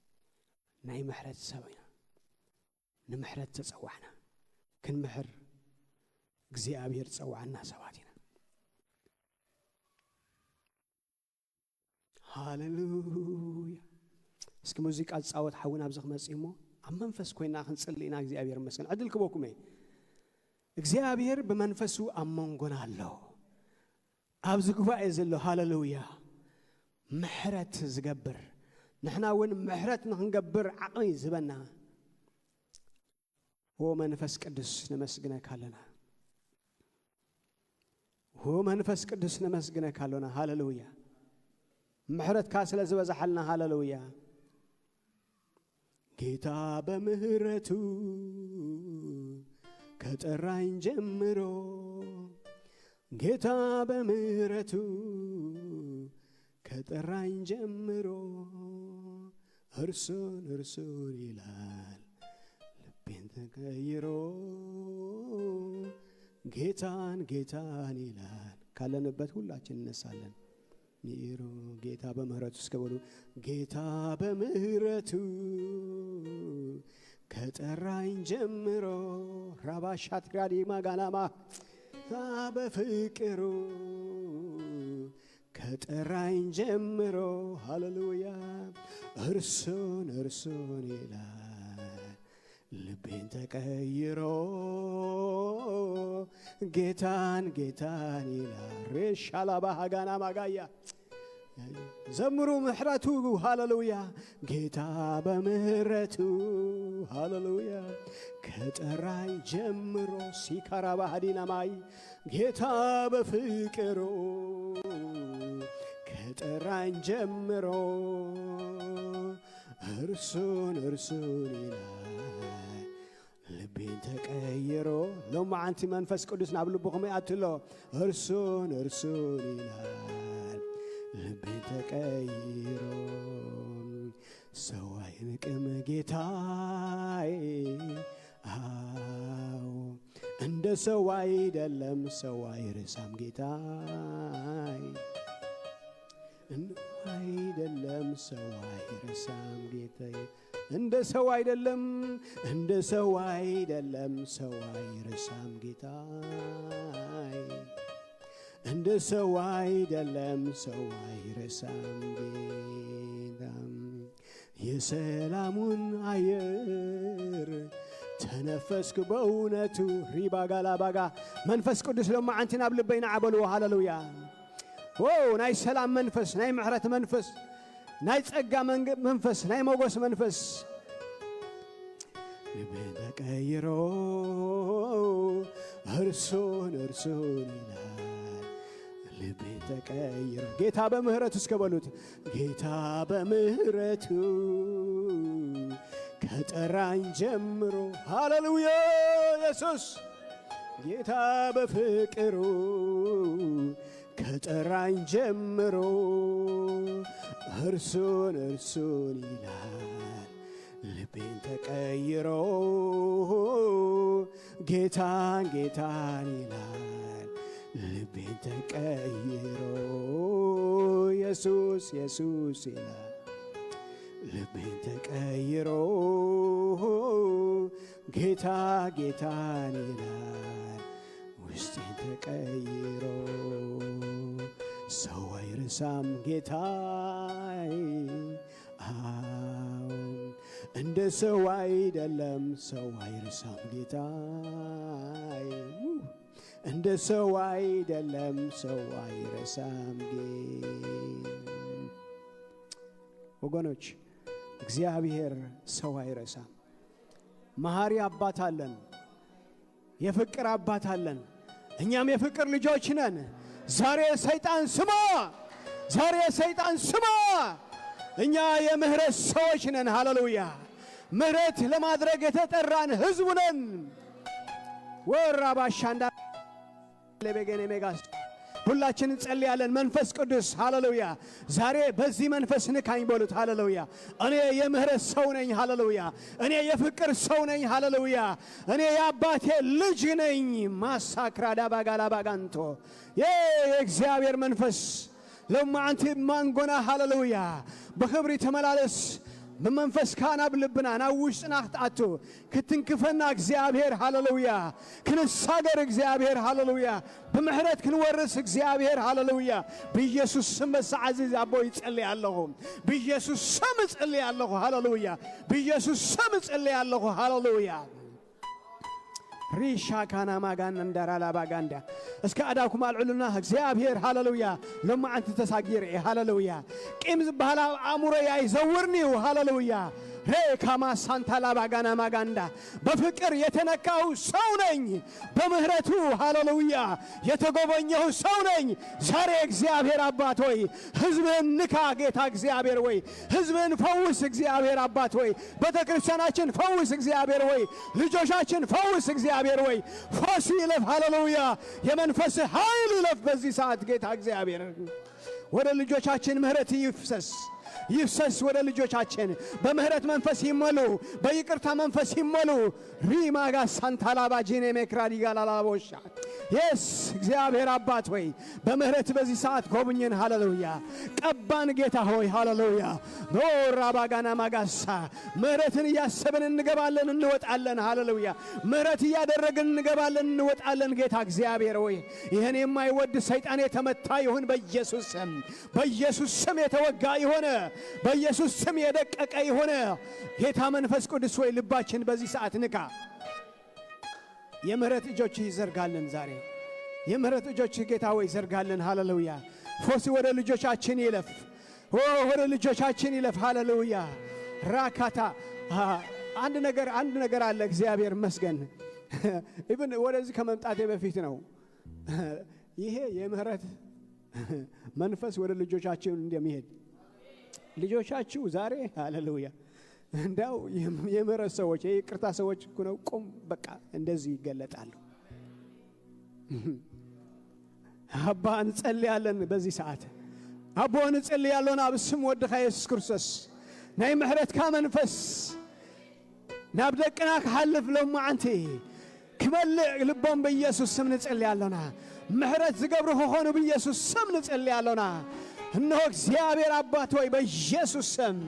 ናይ ምሕረት ሰብና ንምሕረት ተጸዋዕና ክንምሕር እግዚአብሔር ጸዋዕና ሰባቲና ሃሌሉያ እስኪ ሙዚቃ ጻወት ሓውና ኣብዝኽ መጽእሞ ኣብ መንፈስ ኮይና ክንጽልይና እግዚአብሔር መስገን ዕድል ክበኩም እግዚአብሔር በመንፈሱ አመንጎና አለው ኣብዚ ጉባኤ ዘሎ ሃሌሉያ ምሕረት ዝገብር ንሕና ውን ምሕረት ንኽንገብር ዓቕሚ ዝበና መንፈስ ቅዱስ ነመስግነካ ኣለና መንፈስ ቅዱስ ነመስግነካ ኣለና ሃሌሉያ ምሕረትካ ስለ ዝበዛሐልና ሃሌሉያ ጌታ በምህረቱ ከጠራኝ ጀምሮ ጌታ በምህረቱ ከጠራኝ ጀምሮ እርሱን ይላል ልቤን ተቀይሮ ጌታን ይላል ካለንበት ሁላችን እነሳለን ኒሮ ጌታ በምህረቱ እስከበሉ ጌታ በምህረቱ ከጠራኝ ጀምሮ ራባሻት ራዲ ማጋናማ በፍቅሩ ከጠራኝ ጀምሮ ሃሌሉያ እርሱን ይላል ልቤን ተቀይሮ ጌታን ይላል ሬሻላባ ሃጋና ማጋያ ዘምሩ ምሕረቱ ሃሌሉያ ጌታ በምህረቱ ሃሌሉያ ከጠራኝ ጀምሮ ሲካራባ ሀዲና ማይ ጌታ በፍቅሩ ከጠራኝ ጀምሮ እርሱን ይላል ልቤን ተቀይሮ ሎማዓንቲ መንፈስ ቅዱስ ናብ ልብኹም ኣትሎ እርሱን ይላል ልቤን ተቀይሮ ሰው አይንቅም ጌታዬ እንደ ሰው አይደለም ሰው አይረሳም ጌታዬ አይደለም ሰው አይረሳም ጌታዬ እንደ ሰው አይደለም ሰው አይረሳም ጌታዬ እንደ ሰው አይደለም ሰው አይረሳም ጌታም የሰላሙን አየር ተነፈስክ በእውነቱ ሪባጋላባጋ መንፈስ ቅዱስ ለማዓንቲና ብልበይና ዓበሉ ሃሌሉያ ናይ ሰላም መንፈስ ናይ ምሕረት መንፈስ ናይ ጸጋ መንፈስ ናይ ሞገስ መንፈስ ልቤን ተቀይሮ እርሱን ይላል ልቤን ተቀይሮ ጌታ በምህረቱ እስከበሉት ጌታ በምህረቱ ከጠራኝ ጀምሮ ሃሌሉያ ኢየሱስ ጌታ በፍቅሩ ከጠራኝ ጀምሮ እርሱን ይላል ልቤን ተቀይሮ ጌታን ይላል ልቤን ተቀይሮ ኢየሱስ ይላል ልቤን ተቀይሮ ጌታን ይላል ውስጤን ተቀይሮ ሰው አይረሳም ጌታዬ እንደ ሰው አይደለም ሰው አይረሳም ጌታዬ እንደ ሰው አይደለም ሰው አይረሳም ወገኖች እግዚአብሔር ሰው አይረሳም መሐሪ አባት አለን የፍቅር አባት አለን እኛም የፍቅር ልጆች ነን ዛሬ ሰይጣን ስማ እኛ የምህረት ሰዎች ነን ሃሌሉያ ምህረት ለማድረግ የተጠራን ህዝብ ነን ወራባሻንዳ ለበገኔ ሜጋስ ሁላችን እንጸልያለን መንፈስ ቅዱስ ሃሌሉያ ዛሬ በዚህ መንፈስ ንካኝ በሉት ሃሌሉያ እኔ የምህረት ሰው ነኝ ሃሌሉያ እኔ የፍቅር ሰው ነኝ ሃሌሉያ እኔ የአባቴ ልጅ ነኝ ማሳክራዳ ባጋንቶ የእግዚአብሔር መንፈስ ለማንተ ማንጎና ሃሌሉያ በክብር ተመላለስ بمنفس كان بلبنا ناوش نختاتو كتنكفنا እግዚአብሔር ሃሌሉያ كنساغر እግዚአብሔር ሃሌሉያ بمحرت كنورس እግዚአብሔር ሃሌሉያ بኢየሱስ ስም ሰዓዚዝ አቦ ይጸልያለሁ بኢየሱስ ስም ይጸልያለሁ ሃሌሉያ بኢየሱስ ስም ይጸልያለሁ ሃሌሉያ ريشا كان ماغان اندرا لا باغاندا اسكا اداكم العلنا እግዚአብሔር ሃሌሉያ لما انت تساغير ሃሌሉያ قيم زبالا اموري يزورنيو ሃሌሉያ هي كما سانتا لا باغانا ماغاندا بفكر يتنكاو سو نኝ بمهرتو ሃሌሉያ የተጎበኘው ሰው ነኝ ዛሬ እግዚአብሔር አባት ሆይ ህዝብን ንካ ጌታ እግዚአብሔር ሆይ ህዝብን ፈውስ እግዚአብሔር አባት ሆይ በተክርስቲያናችን ፈውስ እግዚአብሔር ሆይ ልጆቻችን ፈውስ እግዚአብሔር ሆይ ፈውስ ይለፍ ሃሌሉያ የመንፈስ ኃይል ይለፍ በዚህ ሰዓት ጌታ እግዚአብሔር ወደ ልጆቻችን ምህረት ይፍሰስ ይፍሰስ ወደ ልጆቻችን በምህረት መንፈስ ይሞሉ በይቅርታ መንፈስ ይሞሉ ሪማጋ ሳንታላባ ጂኔ ሜክራዲ ጋላላቦሻ yes እግዚአብሔር አባት ሆይ በምህረት በዚህ ሰዓት ጎብኘን ሃሌሉያ ቀባን ጌታ ሆይ ሃሌሉያ ኖራባጋና ማጋሳ ምህረትን ያሰብን እንገባለን እንወጣለን ሃሌሉያ ምህረት ያደረግን እንገባለን እንወጣለን ጌታ እግዚአብሔር ሆይ ይሄን የማይወድ ሰይጣን የተመታ ይሁን በኢየሱስ ስም የተወጋ ይሆነ በኢየሱስ ስም የደቀቀ ይሆነ ጌታ መንፈስ ቅዱስ ሆይ ልባችን በዚህ ሰዓት ንካ የምህረት እጆች ይዘርጋልን ዛሬ የምህረት እጆች ጌታ ሆይ ይዘርጋልን ሃሌሉያ ፎሲ ወደ ልጆቻችን ይለፍ ወደ ልጆቻችን ይለፍ ሃሌሉያ ራካታ አንድ ነገር አለ እግዚአብሔር መስገን ኢብን ወደዚህ ከመምጣቴ በፊት ነው ይሄ የምህረት መንፈስ ወደ ልጆቻችን እንደሚሄድ ልጆቻችሁ ዛሬ ሃሌሉያ እንዳው የምህረት ሰዎች የይቅርታ ሰዎች ነው ቆም በቃ እንደዚህ ይገለጣሉ አባን ጸልያለን በዚህ ሰዓት አባን ጸልያለን አብስም ወደኻ ኢየሱስ ክርስቶስ ናይ ምህረት ካመንፈስ ናብደቅና ከሐልፍ ለማዓንቲ ክመልእ ልቦም በኢየሱስ ስም ንጸልያለና ምህረት ዝገብሩ ሆኑ በኢየሱስ ስም ንጸልያለና እነሆ እግዚአብሔር አባት ሆይ በኢየሱስ ስም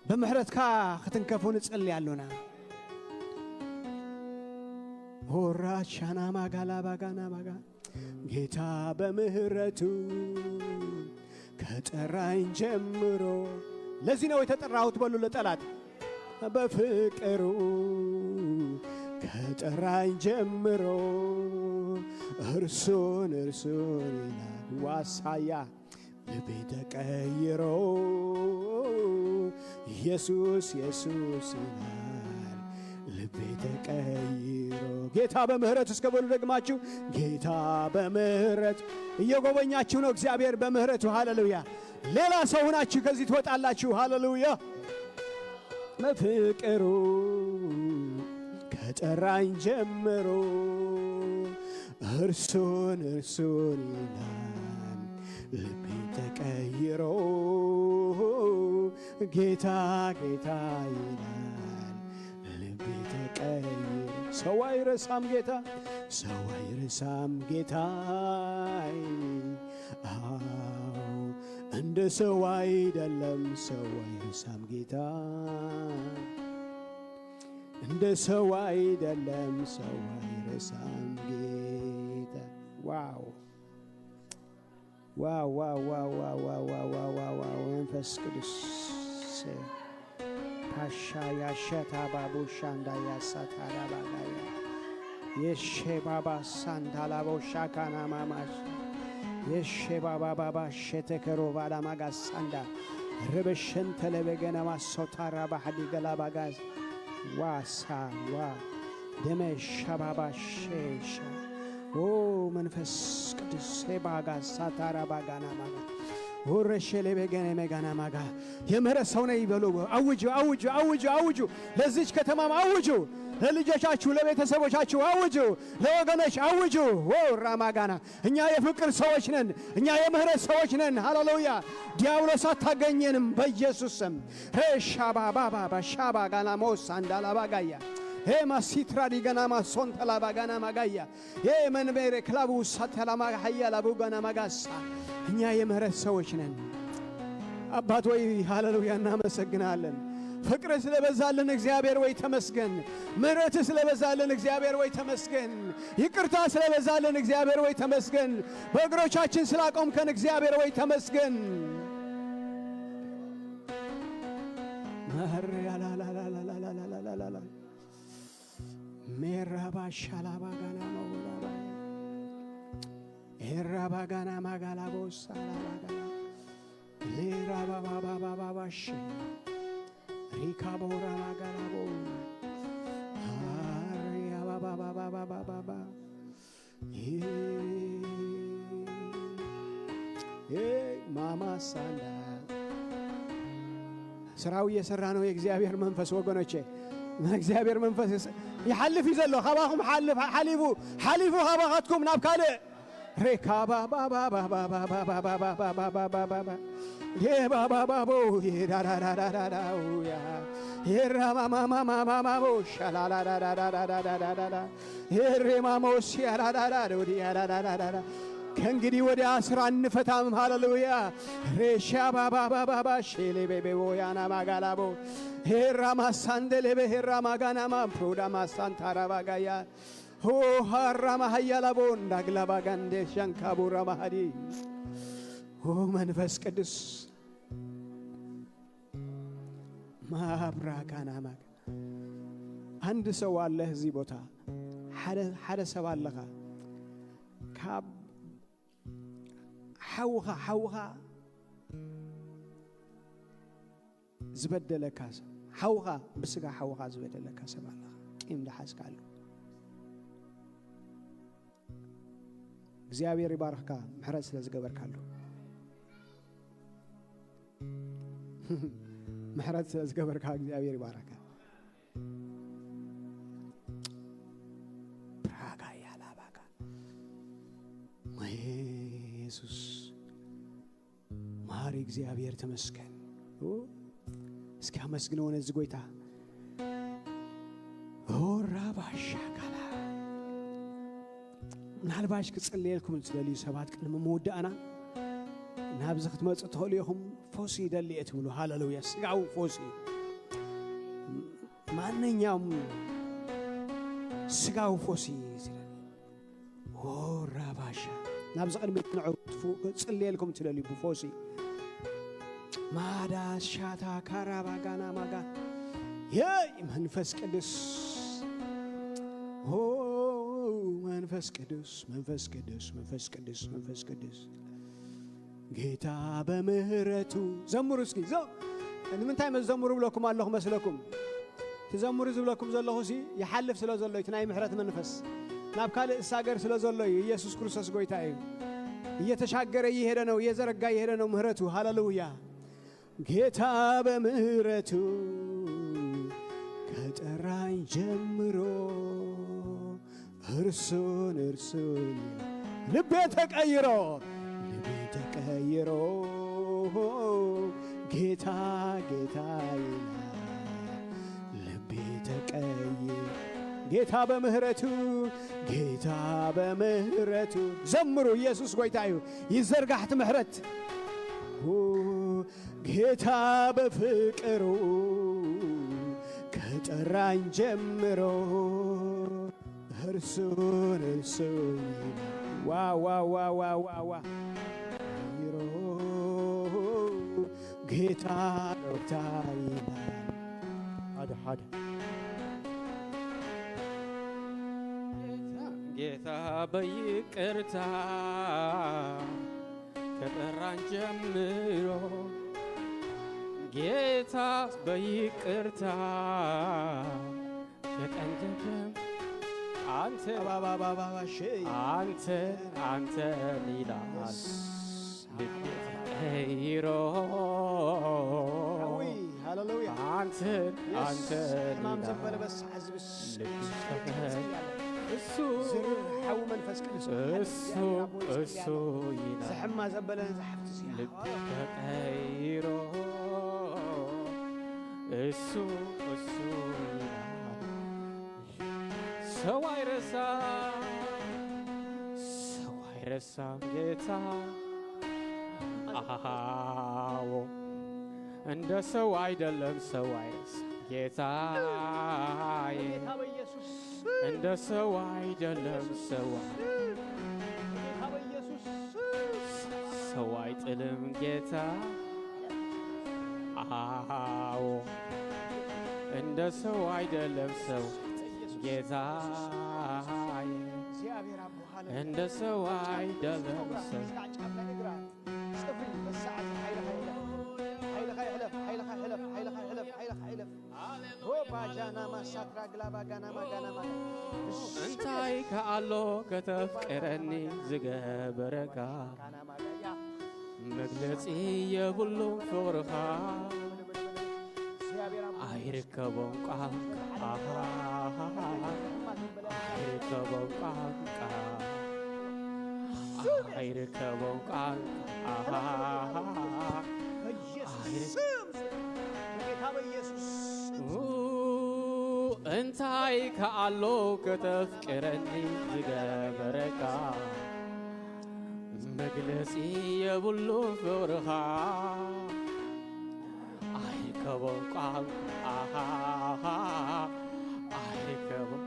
በምህረትካ ከተንከፉ ንጸልያለና ሆራቻና ማጋላ ባጋና ማጋ ጌታ በምህረቱ ከጠራኝ ጀምሮ ለዚህ ነው የተጠራሁት በሉ ለጠላት በፍቅሩ ከጠራኝ ጀምሮ እርሱን ይላል ዋሳያ ልቤ ተቀይሮ ኢየሱስ ይላል ልቤ ተቀይሮ ጌታ በምህረት እስከ በሉ ደግማችሁ ጌታ በምህረት እየጎበኛችሁ ነው እግዚአብሔር በምህረቱ ሃሌሉያ ሌላ ሰው ሆናችሁ ከዚህ ትወጣላችሁ ሃሌሉያ መፍቅሩ ከጠራኝ ጀምሮ እርሱን ይላል ልቤ ተቀይሮ ጌታ ይላል ልቤ ተቀይሮ ሰው አይረሳም ጌታ እንደ ሰው አይደለም ሰው አይረሳም ጌታ እንደ ሰው አይደለም ሰው አይረሳም ጌታ ዋው መንፈስ ቅዱስ ፓሻ ያሸታ ባቡሻ እንዳያሳታራ ባጋያ የሼባባ ሳንዳላቦሻ ካና ማማሽ የሼባባ ሸተከሮ ባላ ማጋሳንዳ ረበሸን ተለበገና ማሶታራ ባሐዲ ገላባጋዝ ዋሳ ደመሻባባ ሼሻ ኦ መንፈስ ቅዱስ ሴባጋ ሳታራ ባጋና ማጋ ወረሸለ በገና መጋና ማጋ የምህረት ሰው ነኝ በሉ አውጁ ለዚች ከተማም አውጁ ለልጆቻችሁ ለቤተሰቦቻችሁ አውጁ ለወገኖች አውጁ ወራማጋና እኛ የፍቅር ሰዎች ነን እኛ የምህረት ሰዎች ነን ሃሌሉያ ዲያብሎስ አታገኘንም በኢየሱስ ስም ሄሻባባባ ሻባጋና ሞስ አንዳላባጋያ ማሲትራ ዲገና ማሶን ተላባጋና ማጋያ መንበረ ክላቡ ሳተላማ ሀያ ላቡጋና ማጋሳ እኛ የምህረት ሰዎች ነን አባት ወይ ሃሌሉያ እናመሰግናለን። ፍቅር ስለበዛልን እግዚአብሔር ወይ ተመስገን። ምሕረት ስለበዛልን እግዚአብሔር ወይ ተመስገን። ይቅርታ ስለበዛልን እግዚአብሔር ወይ ተመስገን። በእግሮቻችን ስላቆምከን እግዚአብሔር ወይ ተመስገን። ሜራባሻላባጋና መውላባ ኤራባጋና ማጋላቦስ አላባጋና ሌራባባባባባሽ ሪካቦራ ማጋላቦ አሪያባባባባባባ ማማሳላ ስራው እየሰራ ነው የእግዚአብሔር መንፈስ ወገኖቼ። እግዚአብሔር መንፈስ ይሐልፍ ይዘሎ ኻባኹም ሐሊፉ ኻባኻትኩም ናብ ካልእ ሬካባ ባባባባባባባባባባባባባ የባባባቦ የዳዳዳዳዳዳውያ የራማማማማማማቦ ሻላላዳዳዳዳዳዳዳ የሬማሞስ ያዳዳዳዳዳዳዳዳዳ ከእንግዲህ ወዲያ ስራ እንፈታም። ሃሌሉያ ሬሻ ባባባባባ ሼሌቤቤቦ ያና ማጋላቦ ሄራማ ሳንደሌቤ ሄራማ ጋናማ ፕሮዳማ ሳንታራባጋያ ሆ ሃራማ ሃያላቦ እንዳግላባ ጋንዴ ሻንካቡራ ማሃዲ ኦ መንፈስ ቅዱስ ማብራካናማ አንድ ሰው አለ እዚህ ቦታ ሓደ ሰብ አለኻ ካብ ሓውኻ ዝበደለካ ሓውኻ ብስጋ ሓውኻ ዝበደለካ ሰብ አለኻ ቂም ዳሓስካ አሉ እግዚአብሔር ይባርክካ ምሕረት ስለዝገበርካሉ ምሕረት ስለዝገበርካ እግዚአብሔር ይባርክካ ብራጋ ያላባካ ኢየሱስ ማሪ እግዚአብሔር ተመስገን። እስኪ አመስግነው ነዚህ ጎይታ ኦራባሻካላ ምናልባሽ ክጽልየልኩም ስለልዩ ሰባት ቅድሚ መወዳእና ናብዚ ክትመጽእ ትኽእሉ ኢኹም ፎሲ ይደሊ እየ ትብሉ ሃሌሉያ ስጋው ፎሲ ማንኛውም ስጋው ፎሲ ኦራባሻ ናብዚ ቅድሚት ንዑ ክጽልየልኩም ትደልዩ ብፎሲ ማዳ ሻታ ካራባጋና ማጋ የይ መንፈስ ቅዱስ ኦ መንፈስ ቅዱስ መንፈስ ቅዱስ መንፈስ ቅዱስ መንፈስ ቅዱስ ጌታ በምህረቱ ዘምሩ እስኪ ንምንታይ መዘምሩ ብለኩም ኣለኹ መስለኩም ትዘምሩ ዝብለኩም ዘለኹ ሲ ይሓልፍ ስለ ዘሎ እቲ ናይ ምህረት መንፈስ ናብ ካልእ እሳገር ስለ ዘሎ እዩ። ኢየሱስ ክርስቶስ ጎይታ እዩ። እየተሻገረ እየሄደ ነው፣ እየዘረጋ እየሄደ ነው ምህረቱ። ሃሌሉያ ጌታ በምህረቱ ከጠራኝ ጀምሮ እርሱን ልቤ ተቀይሮ ጌታ ጌታዬ ልቤ ተቀይሮ ጌታ በምህረቱ ዘምሩ ኢየሱስ ጎይታ እዩ። ይዘርጋሕቲ ምህረት ጌታ በፍቅሩ ከጠራኝ ጀምሮ እርሱን ዋ ጌታ ዶክታሪ ጌታ በይቅርታ ከጠራኝ ጀምሮ ጌታ በይቅርታ ከቀን ጀምሮ አንተ ይላል ልቤ ተቀይሮ አንተ እሱ ይላል ዘሕማ ዘበለን ዘሐፍት ልቤ ተቀይሮ እሱ ይላል ሰው አይረሳም ጌታ አዎ እንደ ሰው አይደለም ሰው አይረሳ ጌታዬ እንደ ሰው አይደለም ሰው አይጥልም ጌታ አዎ እንደ ሰው አይደለም ሰው ጌታዬ እንደ ሰው አይደለም ሰው እንታይ ከአሎ ከተፍቀረኒ ዝገበረካ መግለጺ የሁሉም ፍቅርኻ አይርከቦም ቋንቋ አይርከቦም ቋንቋ አይርከቦም ቋንቋ እንታይ ከአሎ ከተፍቀረኒ ዝገበረካ መግለጺ የሁሉም ፍቅርኻ አይርከቦም ቋንቋ አይርከቦም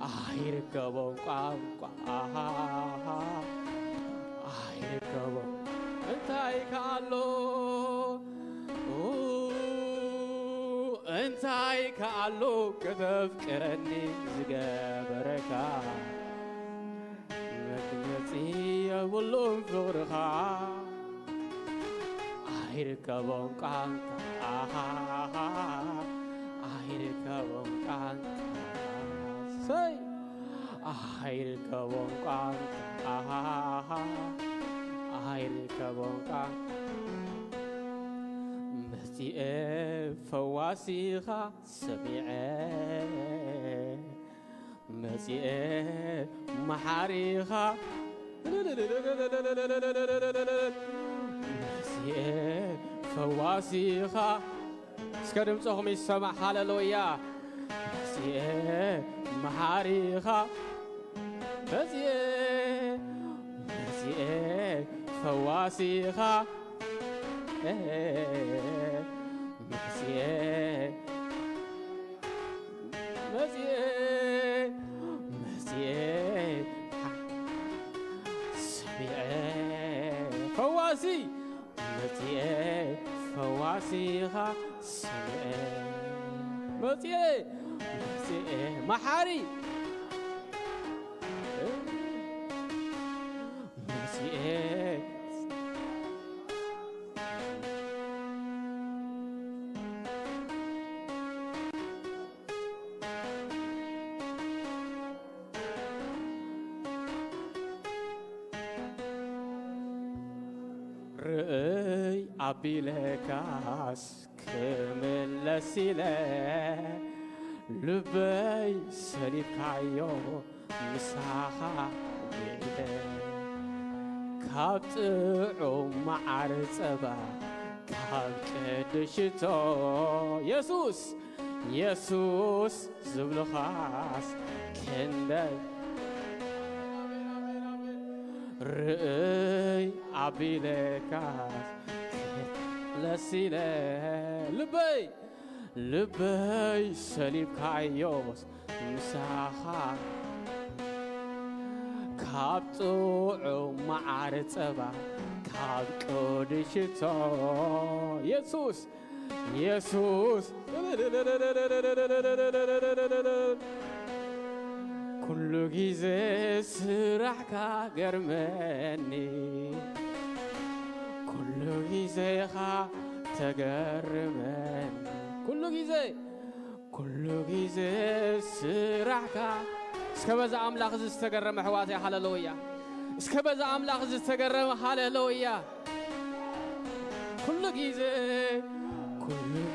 አይርከቦም ቋንቋ አይርከቦም እንታይ ከአሎ እንታይ ከአሎ ከተፍቀረኒ ዝገበረካ መግለጺ የሁሉም ፍቅርኻ አይርከቦም ቋንቋ አይርከቦም ቋንቋ ሰይ አይርከቦም ቋንቋ አይርከቦም ቋንቋ መሲኤ ፈዋሲኻ ሰሚዐ መሲኤ መሓሪኻ መሲኤ ፈዋሲኻ እስከ ድምፅኹም ይሰማዕ ሃሌሉያ መሲኤ መሓሪኻ መሲኤ መሲኤ ፈዋሲኻ መሲኤ መሲኤ መሲኤ ሰሚዐ ፈዋሲ መሲኤ ፈዋሲኻ ሰሚዐ መሲኤ መሲኤ መሓሪ መሲኤ ርእይ ኣቢለካስ ክምለስ ኢለ ልበይ ሰሊብካዮ ምሳኻ ኢለ ካብ ጥዑም መዓር ጸባ ካብ ቅድሽቶ ኢየሱስ ኢየሱስ ዝብልኻስ ክንደይ ርእይ ኣቢለካስ ክምለስ ኢለ ልበይ ልበይ ሰሊብካዮስ ምሳኻ ካብ ጥዑም መዓር ጸባ ካብ ቅድሽቶ ኢየሱስ ኢየሱስ ኩሉ ጊዜ ስራሕካ ገርመኒ ኩሉ ጊዜኻ ተገርመኒ ኩሉ ጊዜ ስራሕካ እስከ በዛ ኣምላኽ ዝተገረመ ኣሕዋተይ ሃሌሉያ እስከ በዛ ኣምላኽ ዝተገረመ ሃሌሉያ ኩሉ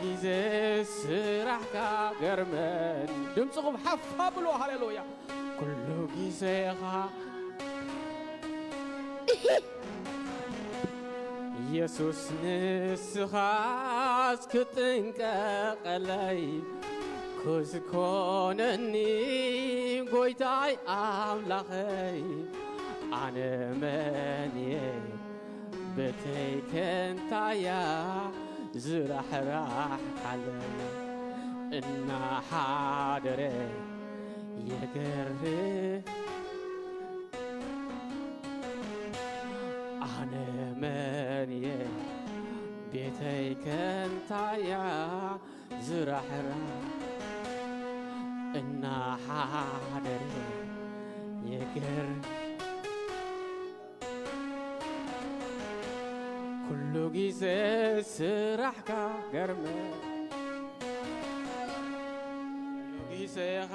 ጊዜ ስራሕካ ገርመኒ ድምፅኹም ሓፍ ኣብሎ ሃሌሉያ ኩሉ ጊዜኻ ኢየሱስ ንስኻስ ክትንቀቐለይ ክዝኮነኒ ጎይታይ ኣምላኸይ ኣነ መን እየ بتي كنت يا زرح راح علي إنا حاضري يقرب أنا مني بتي كنت يا زرح راح إنا حاضري يقرب كل جيزة سرحك قرمي كل جيزة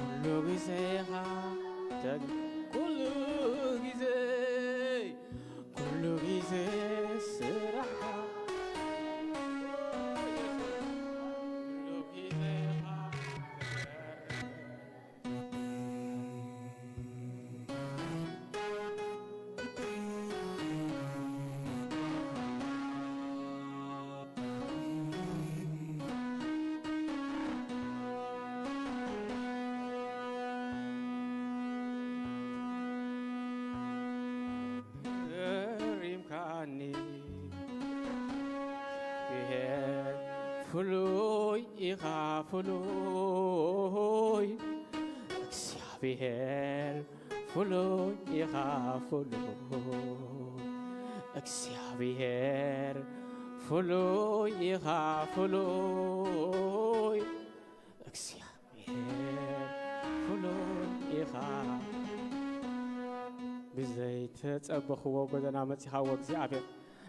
كل جيزة كل جيزة كل جيزة سرحك فلوي يخافلوي اكسيابير فلوي يخافلوي اكسيابير فلوي يخافلوي اكسيابير فلوي يخاف بزيت تصبخوا بدنا متخاو اكسيابير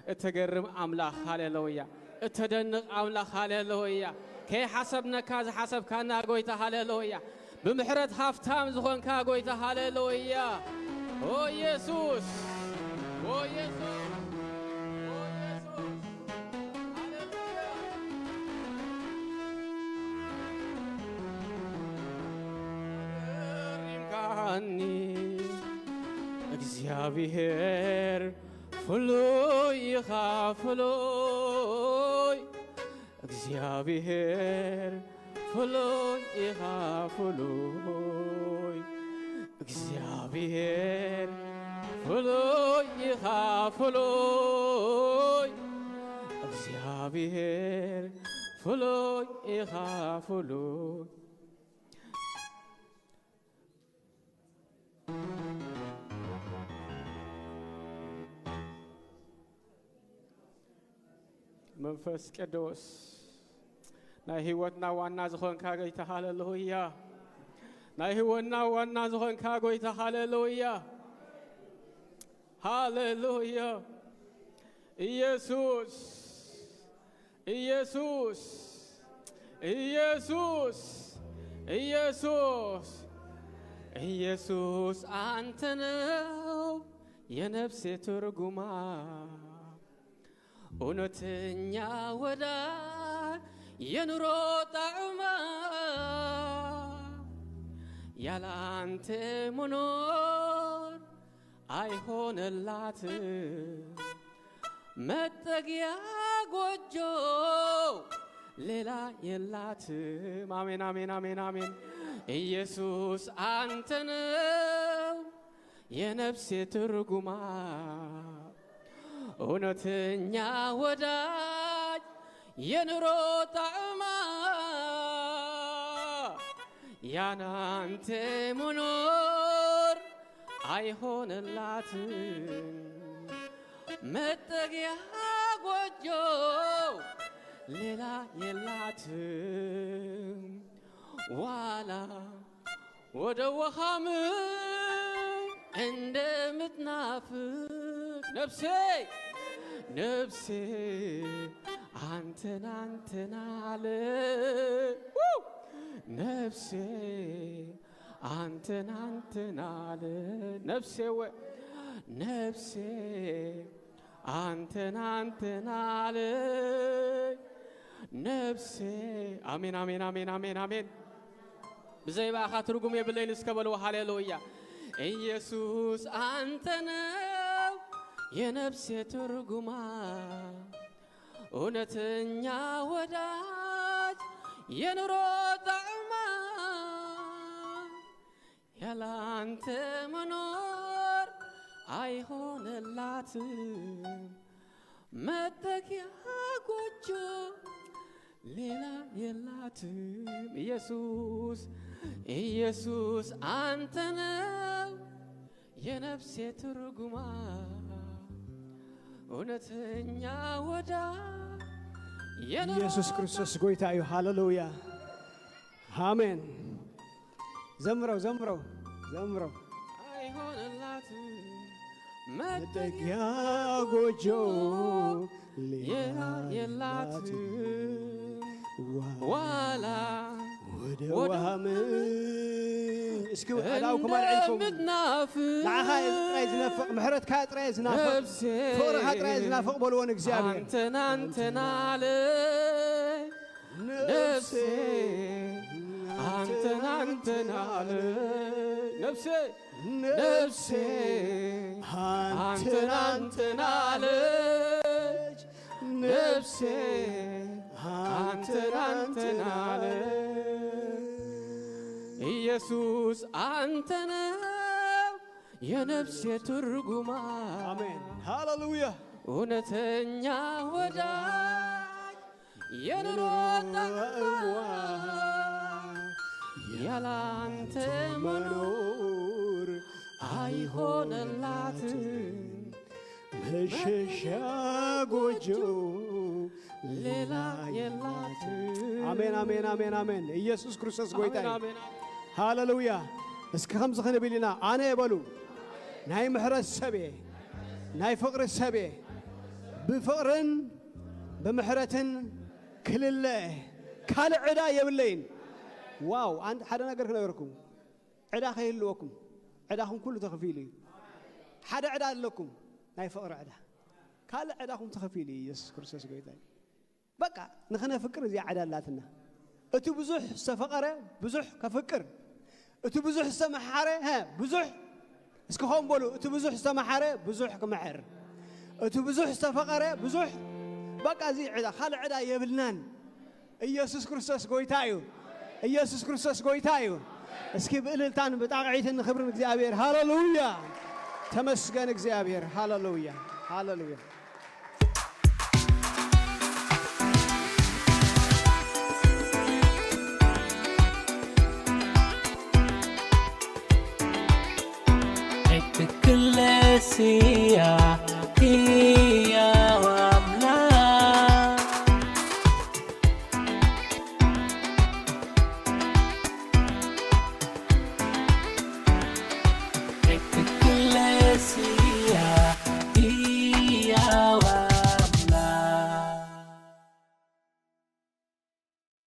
اتقرم املاح هاليلويا اتدنق املاح هاليلويا كي حسبنا كاز حسب كان غويتا هاليلويا بمحرت هافتام زخون كا غويتا هاليلويا او يسوس او يسوس او يسوس هاليلويا እግዚአብሔር ፍሉይ ኢኻ ፍሉይ እግዚአብሔር ፍሉይ ኢኻ ፍሉይ እግዚአብሔር ፍሉይ ኢኻ ፍሉይ እግዚአብሔር ፍሉይ ኢኻ ፍሉይ መንፈስ ቅዱስ ናይ ህይወትና ዋና ዝኾንካ ጌታ ሃሌሉያ ናይ ህይወትና ዋና ዝኾንካ ጌታ ሃሌሉያ ሃሌሉያ ኢየሱስ ኢየሱስ ኢየሱስ ኢየሱስ ኢየሱስ አንተ ነው የነፍሴ ትርጉማ እውነተኛ ወዳጅ የኑሮ ጣዕማ ያላንተ መኖር አይሆንላት መጠጊያ ጎጆ ሌላ የላትም አሜን አሜን አሜን አሜን ኢየሱስ አንተ ነው የነፍሴ ትርጉማ እውነተኛ ወዳጅ የኑሮ ጣዕማ ያናንተ መኖር አይሆንላትም መጠጊያ ጎጆ ሌላ የላትም ዋላ ወደ ውሃም እንደምትናፍቅ ነፍሴ ነፍሴ አንተን አንተን አለ ነፍሴ አንተን አንተን አለ ነፍሴ ወይ ነፍሴ አንተን አንተን አለ ነፍሴ አሜን አሜን አሜን አሜን አሜን بزي بقى خاطركم يبلين اسكبلوا هاليلويا ኢየሱስ አንተ ነው የነፍሴ ትርጉማ እውነተኛ ወዳጅ የኑሮ ጣዕማ ያላንተ መኖር አይሆንላትም መጠጊያ ጎጆ ሌላ የላትም ኢየሱስ ኢየሱስ አንተ ነው የነፍሴ ትርጉማ እውነተኛ ወዳጅ ኢየሱስ ክርስቶስ ጌታ እዩ ሃሌሉያ አሜን ዘምረው ዘምረው ዘምረው አይሆንላትም መጠጊያ ጎጆ ሌላ የላትም ዋላ ወደ ውሃም እስኪ አላውኩም አልعلكم نعها ጥራይ ዝናፍቅ ምሕረትካ ጥራይ ዝናፍቅ ፍቅርካ ጥራይ ዝናፍቅ በልዎን እግዚአብሔር አንተና አለ ነፍሴ አንተና አለ ነፍሴ ነፍሴ አንተና አለ ነፍሴ አንተና አለ ኢየሱስ አንተ ነው የነፍሴ ትርጉማ አሜን ሃሌሉያ እውነተኛ ወዳጅ የኑሮ ጣዕማ ያላንተ መኖር አይሆንላትም መሸሻ ጎጆ ሌላ የላትም አሜን አሜን አሜን አሜን ኢየሱስ ክርስቶስ ጌታ ሃሌሉያ እስኪ ከምዚ ክንብል ኢና ኣነ የበሉ ናይ ምሕረት ሰብየ ናይ ፍቕሪ ሰብየ ብፍቕርን ብምሕረትን ክልለ ካልእ ዕዳ የብለይን ዋው አንድ ሓደ ነገር ክነገርኩም ዕዳ ከይህልወኩም ዕዳኹም ኩሉ ተኸፊሉ እዩ ሓደ ዕዳ ኣለኩም ናይ ፍቕሪ ዕዳ ካልእ ዕዳኹም ተኸፊሉ እዩ ኢየሱስ ክርስቶስ ጌታ በቃ ንኽነፍቅር እዚኣ ዕዳ ኣላትና እቲ ብዙሕ ዝተፈቐረ ብዙሕ ከፍቅር እቲ ብዙሕ ዝተመሓረ ብዙሕ እስኪ ኸም በሉ እቲ ብዙሕ ዝተመሓረ ብዙሕ ክመሕር እቲ ብዙሕ ዝተፈቐረ ብዙሕ በቃ እዚ ዕዳ ካልእ ዕዳ የብልናን ኢየሱስ ክርስቶስ ጌታ እዩ ኢየሱስ ክርስቶስ ጌታ እዩ እስኪ ብእልልታን ብጣቕዒትን ንኽብርን እግዚአብሔር ሃሌሉያ ተመስገን እግዚአብሔር ሃሌሉያ ሃሌሉያ Glessy